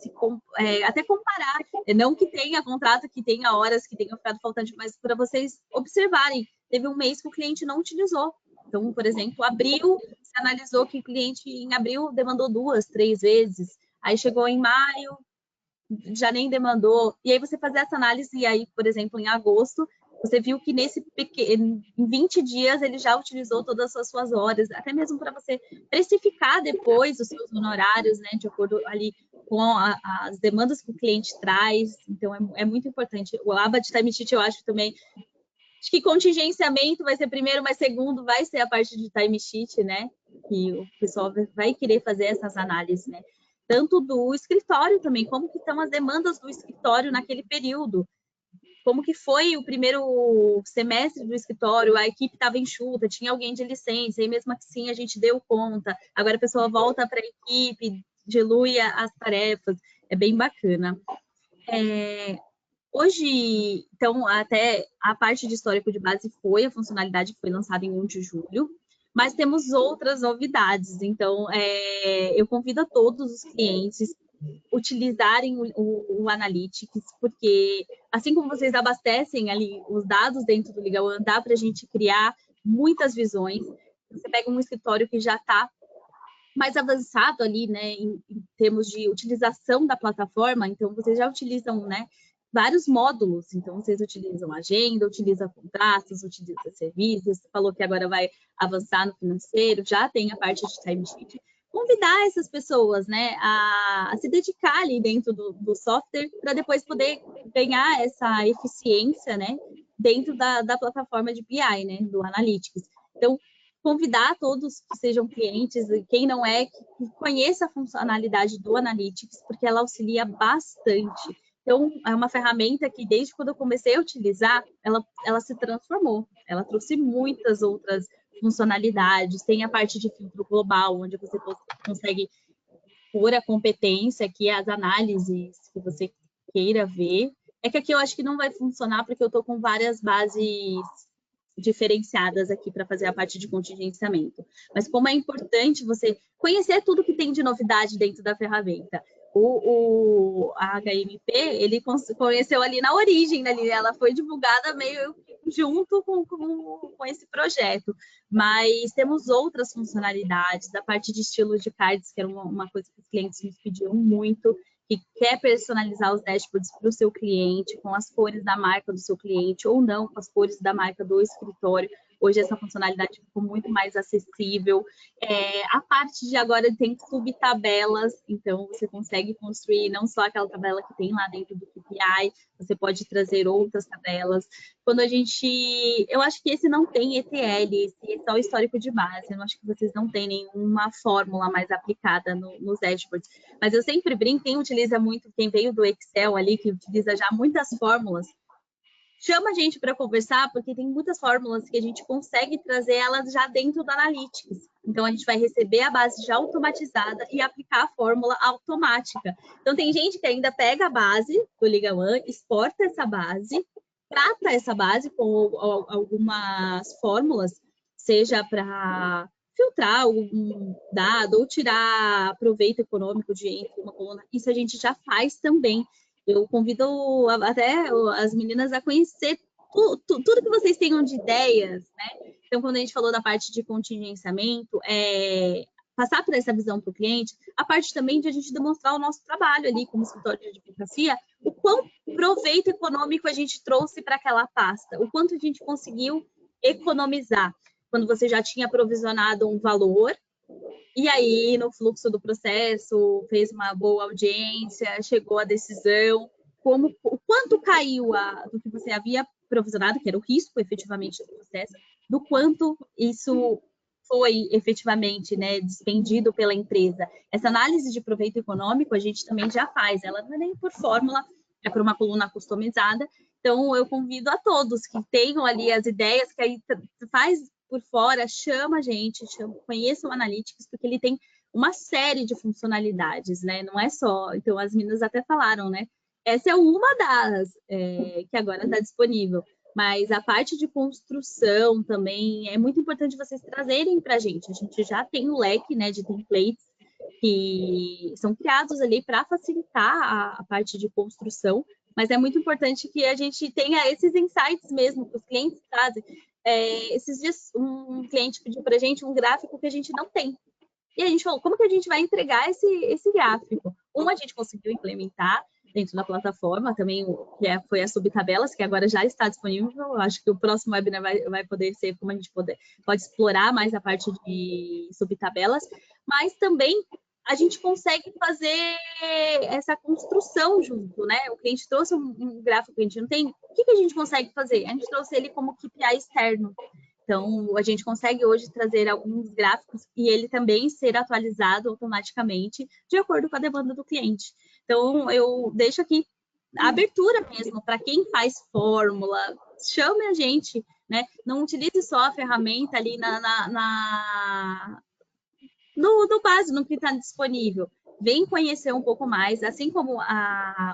até comparar, não que tenha contrato, que tenha horas que tenham ficado faltante, mas para vocês observarem, teve um mês que o cliente não utilizou. Então, por exemplo, abril, você analisou que o cliente em abril demandou 2, 3 vezes, aí chegou em maio, já nem demandou, e aí você fazer essa análise, e aí, por exemplo, em agosto, você viu que em 20 dias ele já utilizou todas as suas horas, até mesmo para você precificar depois os seus honorários, né, de acordo ali com as demandas que o cliente traz. Então, é muito importante. O aba de timesheet, eu acho também, acho que contingenciamento vai ser primeiro, mas segundo vai ser a parte de timesheet, né, que o pessoal vai querer fazer essas análises, né, tanto do escritório também, como que estão as demandas do escritório naquele período. Como que foi o primeiro semestre do escritório, a equipe estava enxuta, tinha alguém de licença, e mesmo assim a gente deu conta. Agora a pessoa volta para a equipe, dilui as tarefas, é bem bacana. Hoje, então, até a parte de histórico de base a funcionalidade foi lançada em 1 de julho, mas temos outras novidades. Então, eu convido a todos os clientes utilizarem o Analytics, porque assim como vocês abastecem ali os dados dentro do Legal One, dá para a gente criar muitas visões. Você pega um escritório que já está mais avançado ali, né, em termos de utilização da plataforma, então vocês já utilizam, né, vários módulos, então vocês utilizam agenda, utilizam contratos, utilizam serviços, falou que agora vai avançar no financeiro, já tem a parte de timesheet. Convidar essas pessoas, né, a se dedicar ali dentro do software para depois poder ganhar essa eficiência, né, dentro da plataforma de BI, né, do Analytics. Então, convidar todos que sejam clientes, quem não é, que conheça a funcionalidade do Analytics, porque ela auxilia bastante. Então, é uma ferramenta que, desde quando eu comecei a utilizar, ela se transformou. Ela trouxe muitas outras funcionalidades. Tem a parte de filtro global, onde você consegue pôr a competência aqui, as análises que você queira ver. É que aqui eu acho que não vai funcionar, porque eu estou com várias bases diferenciadas aqui para fazer a parte de contingenciamento. Mas como é importante você conhecer tudo que tem de novidade dentro da ferramenta. A HMP, ele conheceu ali na origem, ali, ela foi divulgada meio junto com esse projeto, mas temos outras funcionalidades, a parte de estilo de cards, que era uma coisa que os clientes nos pediam muito, que quer personalizar os dashboards para o seu cliente, com as cores da marca do seu cliente, ou não, com as cores da marca do escritório. Hoje essa funcionalidade ficou muito mais acessível. A parte de agora tem subtabelas, então você consegue construir não só aquela tabela que tem lá dentro do KPI, você pode trazer outras tabelas. Quando a gente... Eu acho que esse não tem ETL, esse é só o histórico de base. Eu acho que vocês não têm nenhuma fórmula mais aplicada nos dashboards. Mas eu sempre brinco, quem utiliza muito, quem veio do Excel ali, que utiliza já muitas fórmulas, chama a gente para conversar, porque tem muitas fórmulas que a gente consegue trazer elas já dentro do Analytics. Então, a gente vai receber a base já automatizada e aplicar a fórmula automática. Então, tem gente que ainda pega a base do Liga One, exporta essa base, trata essa base com algumas fórmulas, seja para filtrar algum dado ou tirar proveito econômico de entre uma coluna. Isso a gente já faz também. Eu convido até as meninas a conhecer tudo que vocês tenham de ideias, né? Então, quando a gente falou da parte de contingenciamento, passar por essa visão para o cliente, a parte também de a gente demonstrar o nosso trabalho ali como escritório de advocacia, o quão proveito econômico a gente trouxe para aquela pasta, o quanto a gente conseguiu economizar. Quando você já tinha provisionado um valor, e aí, no fluxo do processo, fez uma boa audiência, chegou à decisão, o quanto caiu do que você havia provisionado, que era o risco, efetivamente, do processo, do quanto isso foi, efetivamente, né, despendido pela empresa. Essa análise de proveito econômico a gente também já faz, ela não é nem por fórmula, é por uma coluna customizada. Então, eu convido a todos que tenham ali as ideias, que aí faz por fora, chama a gente, conheça o Analytics, porque ele tem uma série de funcionalidades, né? Não é só... Então, as meninas até falaram, né? Essa é uma das que agora está disponível. Mas a parte de construção também é muito importante vocês trazerem para a gente. A gente já tem um leque, né, de templates que são criados ali para facilitar a parte de construção, mas é muito importante que a gente tenha esses insights mesmo, que os clientes trazem. Esses dias um cliente pediu para a gente um gráfico que a gente não tem. E a gente falou, como que a gente vai entregar esse gráfico? A gente conseguiu implementar dentro da plataforma, também foi a subtabelas, que agora já está disponível. Eu acho que o próximo webinar vai poder ser como a gente pode explorar mais a parte de subtabelas, mas também a gente consegue fazer essa construção junto, né? O cliente trouxe um gráfico que a gente não tem, o que a gente consegue fazer? A gente trouxe ele como KPI externo. Então, a gente consegue hoje trazer alguns gráficos e ele também ser atualizado automaticamente de acordo com a demanda do cliente. Então, eu deixo aqui a abertura mesmo para quem faz fórmula, chame a gente, né? Não utilize só a ferramenta ali no básico, no que está disponível. Vem conhecer um pouco mais, assim como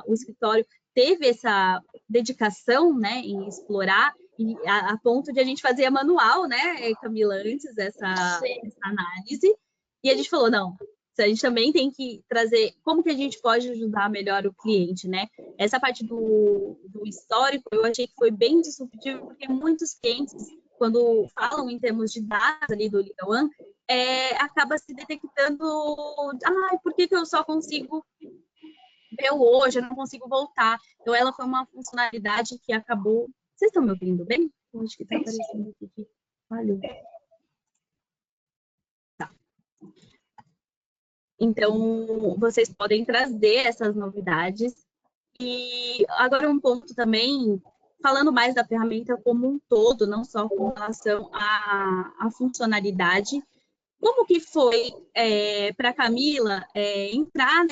o escritório teve essa dedicação, né, em explorar, e a ponto de a gente fazer manual, né, Camila, antes essa análise, e a gente falou, não, a gente também tem que trazer como que a gente pode ajudar melhor o cliente, né? Essa parte do histórico, eu achei que foi bem disruptivo, porque muitos clientes, quando falam em termos de dados ali do Liga One, acaba se detectando, por que eu só consigo ver hoje, eu não consigo voltar. Então, ela foi uma funcionalidade que acabou... Vocês estão me ouvindo bem? Eu acho que está aparecendo aqui. Valeu. Tá. Então, vocês podem trazer essas novidades. E agora um ponto também, falando mais da ferramenta como um todo, não só com relação à funcionalidade, como que foi para a Camila entrar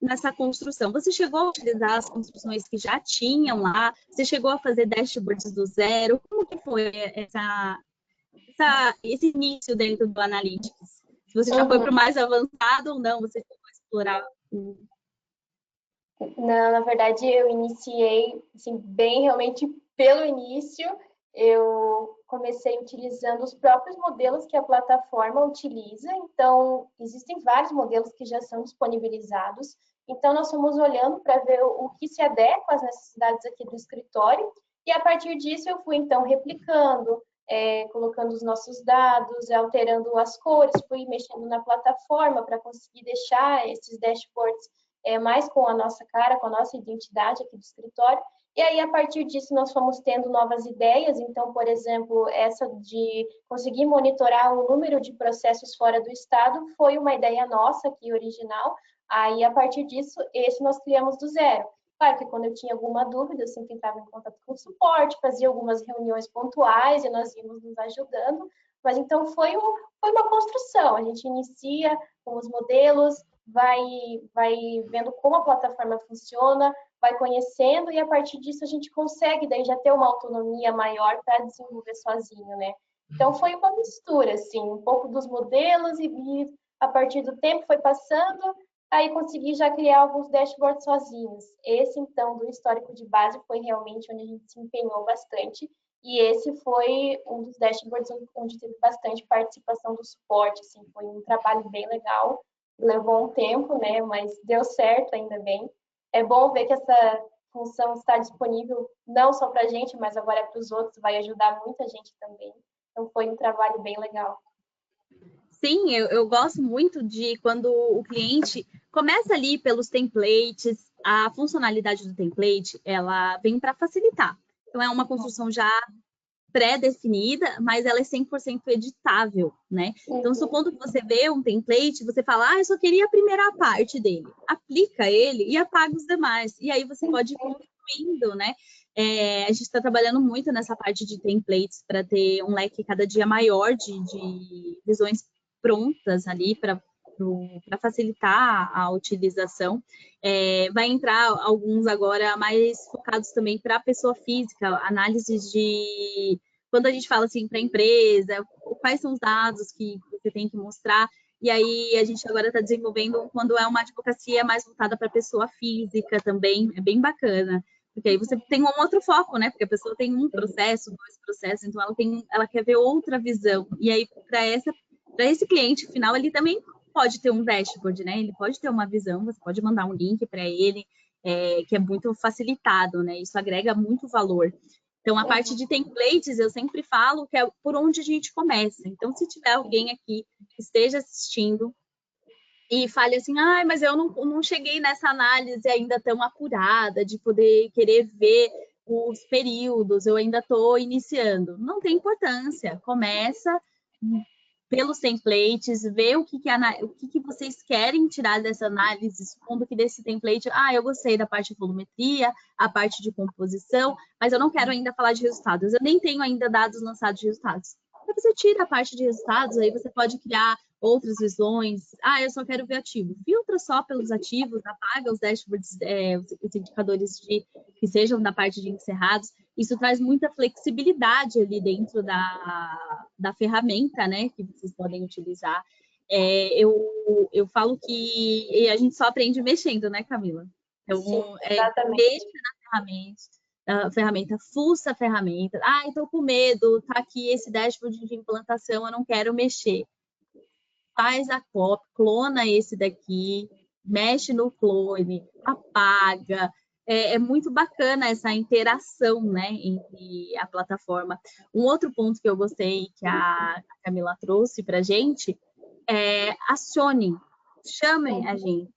nessa construção? Você chegou a utilizar as construções que já tinham lá? Você chegou a fazer dashboards do zero? Como que foi esse início dentro do Analytics? Se você já foi para o mais avançado ou não, você chegou a explorar Não, na verdade, eu iniciei assim, bem realmente pelo início. Eu comecei utilizando os próprios modelos que a plataforma utiliza. Então, existem vários modelos que já são disponibilizados. Então, nós fomos olhando para ver o que se adequa às necessidades aqui do escritório. E, a partir disso, eu fui, então, replicando, colocando os nossos dados, alterando as cores, fui mexendo na plataforma para conseguir deixar esses dashboards mais com a nossa cara, com a nossa identidade aqui do escritório. E aí, a partir disso, nós fomos tendo novas ideias. Então, por exemplo, essa de conseguir monitorar o número de processos fora do estado foi uma ideia nossa aqui, original. Aí, a partir disso, esse nós criamos do zero. Claro que quando eu tinha alguma dúvida, eu sempre entrava em contato com o suporte, fazia algumas reuniões pontuais e nós íamos nos ajudando. Mas então foi uma construção. A gente inicia com os modelos, vai vendo como a plataforma funciona, vai conhecendo e a partir disso a gente consegue daí já ter uma autonomia maior para desenvolver sozinho, né? Então foi uma mistura, assim, um pouco dos modelos e a partir do tempo foi passando, aí consegui já criar alguns dashboards sozinhos. Esse, então, do histórico de base foi realmente onde a gente se empenhou bastante e esse foi um dos dashboards onde teve bastante participação do suporte, assim, foi um trabalho bem legal, levou um tempo, né, mas deu certo ainda bem. É bom ver que essa função está disponível não só para a gente, mas agora para os outros, vai ajudar muita gente também. Então, foi um trabalho bem legal. Sim, eu gosto muito de quando o cliente começa ali pelos templates, a funcionalidade do template, ela vem para facilitar. Então, é uma construção já pré-definida, mas ela é 100% editável, né? Então, supondo que você vê um template, você fala, eu só queria a primeira parte dele. Aplica ele e apaga os demais. E aí você pode ir construindo, né? A gente está trabalhando muito nessa parte de templates para ter um leque cada dia maior de visões prontas ali para facilitar a utilização. Vai entrar alguns agora mais focados também para a pessoa física, análises de... Quando a gente fala assim para a empresa, quais são os dados que você tem que mostrar, e aí a gente agora está desenvolvendo quando é uma advocacia mais voltada para a pessoa física também, é bem bacana. Porque aí você tem um outro foco, né? Porque a pessoa tem um processo, 2 processos, então ela quer ver outra visão. E aí, para esse cliente final, ele também pode ter um dashboard, né? Ele pode ter uma visão, você pode mandar um link para ele, que é muito facilitado, né? Isso agrega muito valor. Então, a parte de templates, eu sempre falo que é por onde a gente começa. Então, se tiver alguém aqui que esteja assistindo e fale assim, mas eu não cheguei nessa análise ainda tão apurada de poder querer ver os períodos, eu ainda estou iniciando. Não tem importância, começa pelos templates, ver o que vocês querem tirar dessa análise, supondo que desse template, eu gostei da parte de volumetria, a parte de composição, mas eu não quero ainda falar de resultados, eu nem tenho ainda dados lançados de resultados. Então, você tira a parte de resultados, aí você pode criar outras visões. Eu só quero ver ativo. Filtra só pelos ativos, apaga os dashboards, os indicadores que sejam da parte de encerrados. Isso traz muita flexibilidade ali dentro da ferramenta, né, que vocês podem utilizar. Eu falo que a gente só aprende mexendo, né, Camila? Então, sim, exatamente. Mexa na ferramenta, fuça a ferramenta. Estou com medo, tá aqui esse dashboard de implantação, eu não quero mexer. Faz a cópia, clona esse daqui, mexe no clone, apaga. É muito bacana essa interação, né, entre a plataforma. Um outro ponto que eu gostei que a Camila trouxe para a gente é acionem, chamem a gente.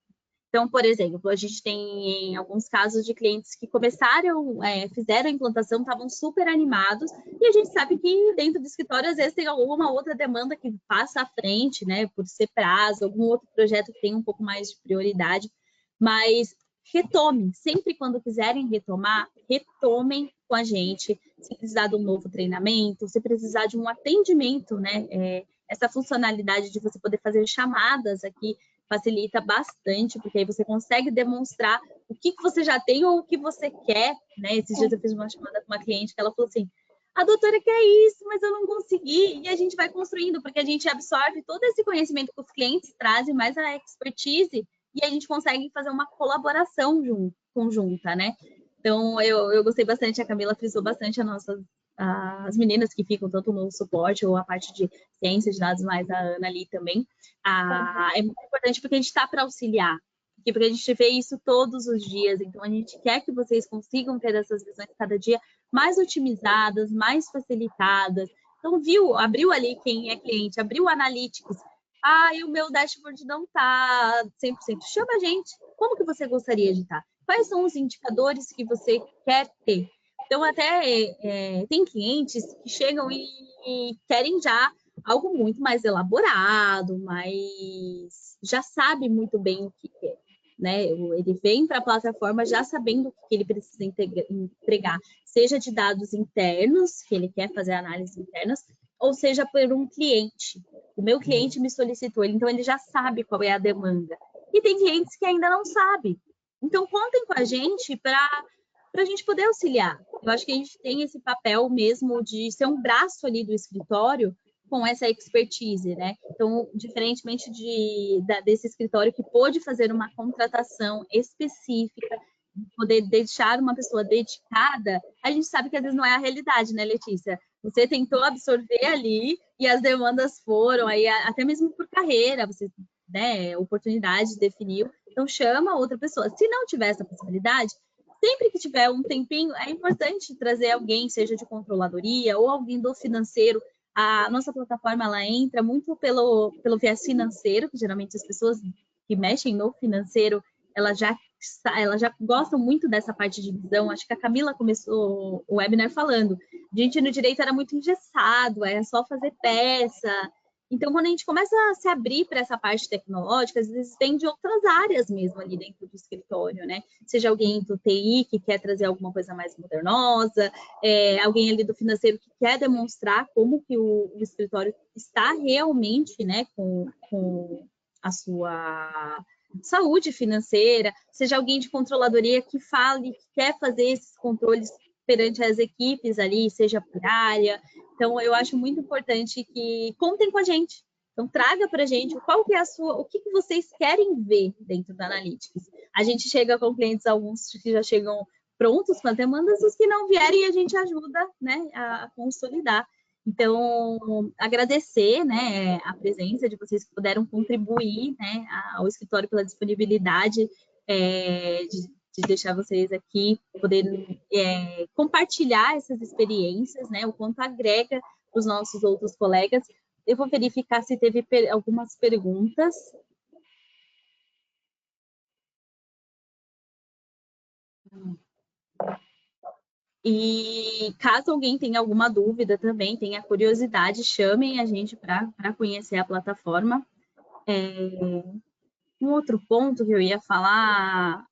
Então, por exemplo, a gente tem alguns casos de clientes que começaram, fizeram a implantação, estavam super animados, e a gente sabe que dentro do escritório, às vezes, tem alguma outra demanda que passa à frente, né, por ser prazo, algum outro projeto que tem um pouco mais de prioridade, mas retomem, sempre quando quiserem retomar, retomem com a gente, se precisar de um novo treinamento, se precisar de um atendimento, né, essa funcionalidade de você poder fazer chamadas aqui, facilita bastante, porque aí você consegue demonstrar o que você já tem ou o que você quer, né? Esses dias eu fiz uma chamada com uma cliente que ela falou assim, a doutora quer isso, mas eu não consegui, e a gente vai construindo, porque a gente absorve todo esse conhecimento que os clientes trazem, mais a expertise, e a gente consegue fazer uma colaboração conjunta, né? Então, eu gostei bastante, a Camila frisou bastante as meninas que ficam tanto no suporte ou a parte de ciência de dados, mais a Ana ali também. É muito importante porque a gente está para auxiliar, porque a gente vê isso todos os dias, então a gente quer que vocês consigam ter essas visões cada dia mais otimizadas, mais facilitadas. Então, abriu ali quem é cliente, abriu o Analytics, e o meu dashboard não está 100%. Chama a gente, como que você gostaria de estar? Quais são os indicadores que você quer ter? Então, até tem clientes que chegam e querem já algo muito mais elaborado, mas já sabe muito bem o que quer, né? Ele vem para a plataforma já sabendo o que ele precisa entregar, seja de dados internos, que ele quer fazer análises internas, ou seja por um cliente. O meu cliente me solicitou, então ele já sabe qual é a demanda. E tem clientes que ainda não sabem. Então, contem com a gente para a gente poder auxiliar. Eu acho que a gente tem esse papel mesmo de ser um braço ali do escritório com essa expertise, né? Então, diferentemente desse escritório que pôde fazer uma contratação específica, poder deixar uma pessoa dedicada, a gente sabe que às vezes não é a realidade, né, Letícia? Você tentou absorver ali e as demandas foram, aí até mesmo por carreira, você, né, oportunidade definiu, então chama outra pessoa. Se não tiver essa possibilidade, sempre que tiver um tempinho, é importante trazer alguém, seja de controladoria ou alguém do financeiro. A nossa plataforma, ela entra muito pelo viés financeiro, que geralmente as pessoas que mexem no financeiro, elas já gostam muito dessa parte de visão. Acho que a Camila começou o webinar falando. A gente no direito era muito engessado, é só fazer peça. Então, quando a gente começa a se abrir para essa parte tecnológica, às vezes vem de outras áreas mesmo ali dentro do escritório, né? Seja alguém do TI que quer trazer alguma coisa mais modernosa, alguém ali do financeiro que quer demonstrar como que o escritório está realmente, né, com a sua saúde financeira, seja alguém de controladoria que fale, que quer fazer esses controles perante as equipes ali, seja por área. Então, eu acho muito importante que contem com a gente. Então, traga para a gente qual que é o que vocês querem ver dentro da Analytics. A gente chega com clientes, alguns que já chegam prontos com as demandas, os que não vierem, a gente ajuda, né, a consolidar. Então, agradecer, né, a presença de vocês que puderam contribuir, né, ao escritório pela disponibilidade de deixar vocês aqui, poder compartilhar essas experiências, né, o quanto agrega para os nossos outros colegas. Eu vou verificar se teve algumas perguntas. E caso alguém tenha alguma dúvida também, tenha curiosidade, chamem a gente para conhecer a plataforma. Um outro ponto que eu ia falar,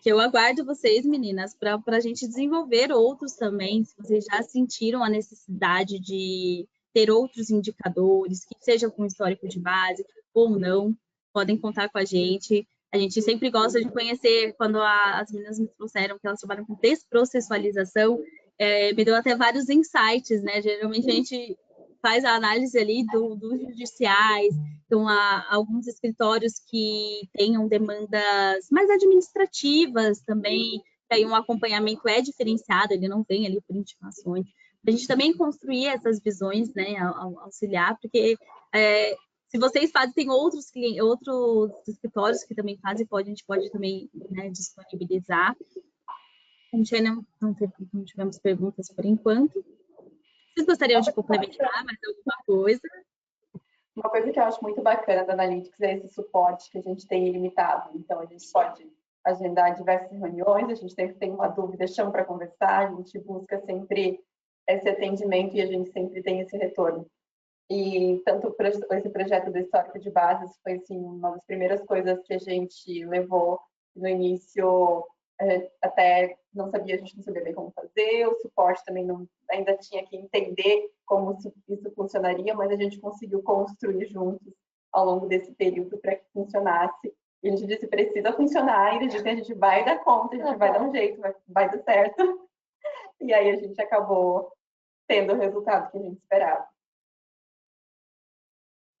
que eu aguardo vocês, meninas, para a gente desenvolver outros também, se vocês já sentiram a necessidade de ter outros indicadores, que sejam com histórico de base ou não, podem contar com a gente. A gente sempre gosta de conhecer, quando as meninas me trouxeram que elas trabalham com desprocessualização, me deu até vários insights, né? Geralmente a gente faz a análise ali dos judiciais, então há alguns escritórios que tenham demandas mais administrativas também, que aí um acompanhamento é diferenciado, ele não vem ali por intimações. A gente também construir essas visões, né, auxiliar, porque se vocês fazem, tem outros escritórios que também fazem, a gente pode também, né, disponibilizar. A gente ainda não tivemos perguntas por enquanto. Vocês gostariam de complementar mais alguma coisa? Uma coisa que eu acho muito bacana da Analytics é esse suporte que a gente tem ilimitado. Então, a gente pode agendar diversas reuniões, a gente tem uma dúvida, chama para conversar, a gente busca sempre esse atendimento e a gente sempre tem esse retorno. E tanto esse projeto do histórico de bases foi assim, uma das primeiras coisas que a gente levou no início, até não sabia, a gente não sabia bem como fazer, o suporte também ainda tinha que entender como isso funcionaria, mas a gente conseguiu construir juntos ao longo desse período para que funcionasse. E a gente disse, precisa funcionar, e a gente vai dar conta, a gente vai dar um jeito, vai dar certo. E aí a gente acabou tendo o resultado que a gente esperava.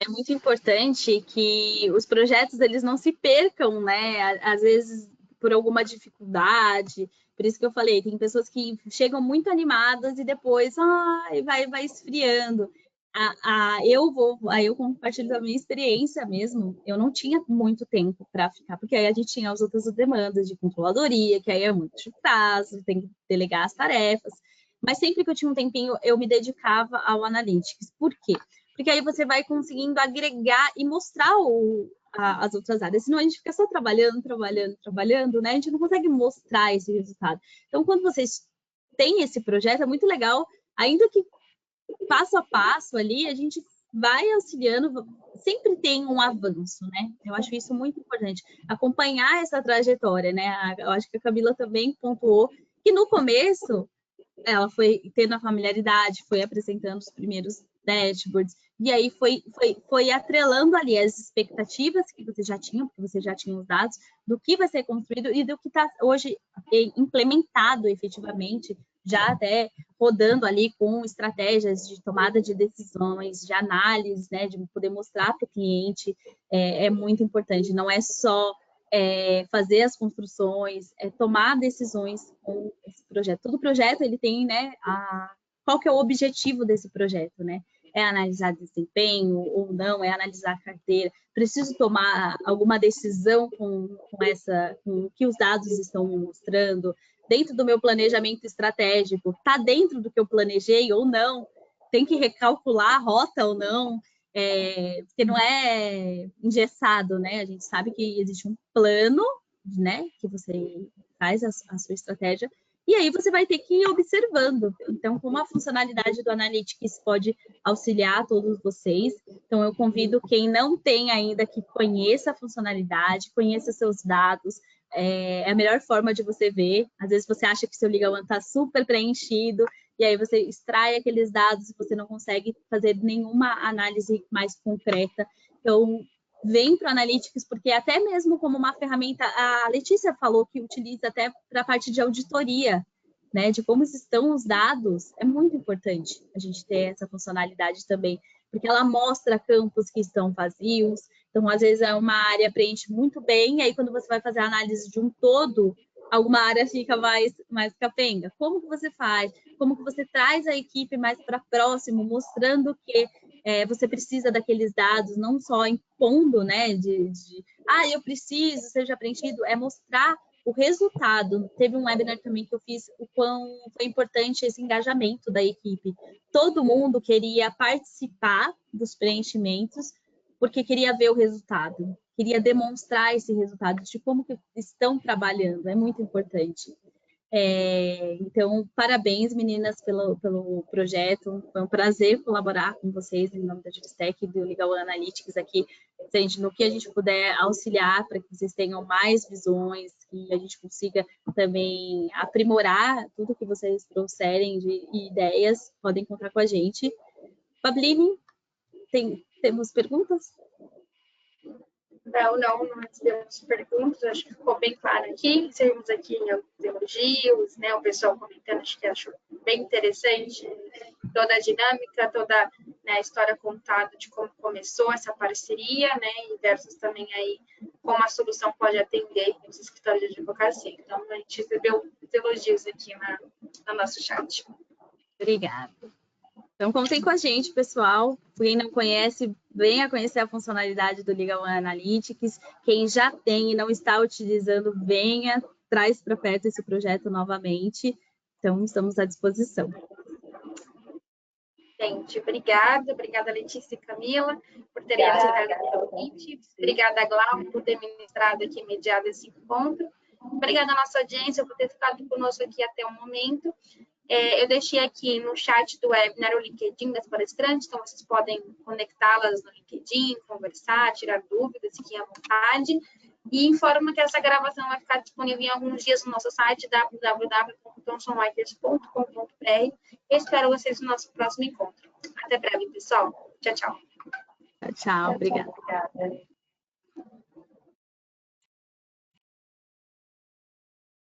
É muito importante que os projetos eles não se percam, né? Às vezes por alguma dificuldade. Por isso que eu falei, tem pessoas que chegam muito animadas e depois vai esfriando. Eu compartilho da minha experiência mesmo, eu não tinha muito tempo para ficar, porque aí a gente tinha as outras demandas de controladoria, que aí é muito prazo, tem que delegar as tarefas. Mas sempre que eu tinha um tempinho, eu me dedicava ao Analytics. Por quê? porque aí você vai conseguindo agregar e mostrar as outras áreas. Senão a gente fica só trabalhando, né? A gente não consegue mostrar esse resultado. Então, quando vocês têm esse projeto, é muito legal, ainda que passo a passo ali, a gente vai auxiliando, sempre tem um avanço, né? Eu acho isso muito importante, acompanhar essa trajetória, né? Eu acho que a Camila também pontuou que no começo ela foi tendo a familiaridade, foi apresentando os primeiros dashboards, e aí foi atrelando ali as expectativas que você já tinha, porque você já tinha os dados, do que vai ser construído e do que está hoje implementado efetivamente, já até rodando ali com estratégias de tomada de decisões, de análise, né, de poder mostrar para o cliente, é muito importante, não é só fazer as construções, tomar decisões com esse projeto. Todo projeto, ele tem, né, qual que é o objetivo desse projeto, né? É analisar desempenho ou não, é analisar a carteira, preciso tomar alguma decisão com o que os dados estão me mostrando, dentro do meu planejamento estratégico, está dentro do que eu planejei ou não, tem que recalcular a rota ou não, porque não é engessado, né? A gente sabe que existe um plano, né? Que você faz a sua estratégia, e aí você vai ter que ir observando. Então, como a funcionalidade do Analytics pode auxiliar todos vocês, então eu convido quem não tem ainda que conheça a funcionalidade, conheça seus dados, é a melhor forma de você ver. Às vezes você acha que seu Liga One está super preenchido, e aí você extrai aqueles dados e você não consegue fazer nenhuma análise mais concreta. Então, vem para o Analytics, porque até mesmo como uma ferramenta, a Letícia falou que utiliza até para a parte de auditoria, né, de como estão os dados, é muito importante a gente ter essa funcionalidade também, porque ela mostra campos que estão vazios, então às vezes é uma área preenche muito bem, e aí quando você vai fazer a análise de um todo, alguma área fica mais capenga. Como que você faz? Como que você traz a equipe mais para próximo, mostrando que você precisa daqueles dados, não só impondo, né, eu preciso, seja preenchido, é mostrar o resultado. Teve um webinar também que eu fiz, o quão foi importante esse engajamento da equipe. Todo mundo queria participar dos preenchimentos, porque queria ver o resultado, queria demonstrar esse resultado de como que estão trabalhando, é muito importante. Então, parabéns, meninas, pelo projeto. Foi um prazer colaborar com vocês em nome da Juristec e do Liga One Analytics aqui. Gente, no que a gente puder auxiliar para que vocês tenham mais visões, que a gente consiga também aprimorar tudo que vocês trouxerem de ideias, podem contar com a gente. Pabline, temos perguntas? Não recebemos perguntas, acho que ficou bem claro aqui. Recebemos aqui elogios, né? O pessoal comentando, acho que achou bem interessante toda a dinâmica, toda, né, a história contada de como começou essa parceria, né? E versus também aí como a solução pode atender os escritórios de advocacia. Então, a gente recebeu elogios aqui no nosso chat. Obrigada. Então, contem com a gente, pessoal. Quem não conhece, venha conhecer a funcionalidade do Liga One Analytics. Quem já tem e não está utilizando, venha, traz para perto esse projeto novamente. Então, estamos à disposição. Gente, obrigada, Letícia e Camila, por terem aceitado o convite. Obrigada, Glauco, por ter ministrado aqui, mediado esse encontro. Obrigada à nossa audiência por ter ficado conosco aqui até o momento. Eu deixei aqui no chat do webinar o LinkedIn das palestrantes, então vocês podem conectá-las no LinkedIn, conversar, tirar dúvidas, fiquem à vontade. E informo que essa gravação vai ficar disponível em alguns dias no nosso site, www.thomsonreuters.com.br. Espero vocês no nosso próximo encontro. Até breve, pessoal. Tchau, tchau. Tchau, obrigada. Obrigada.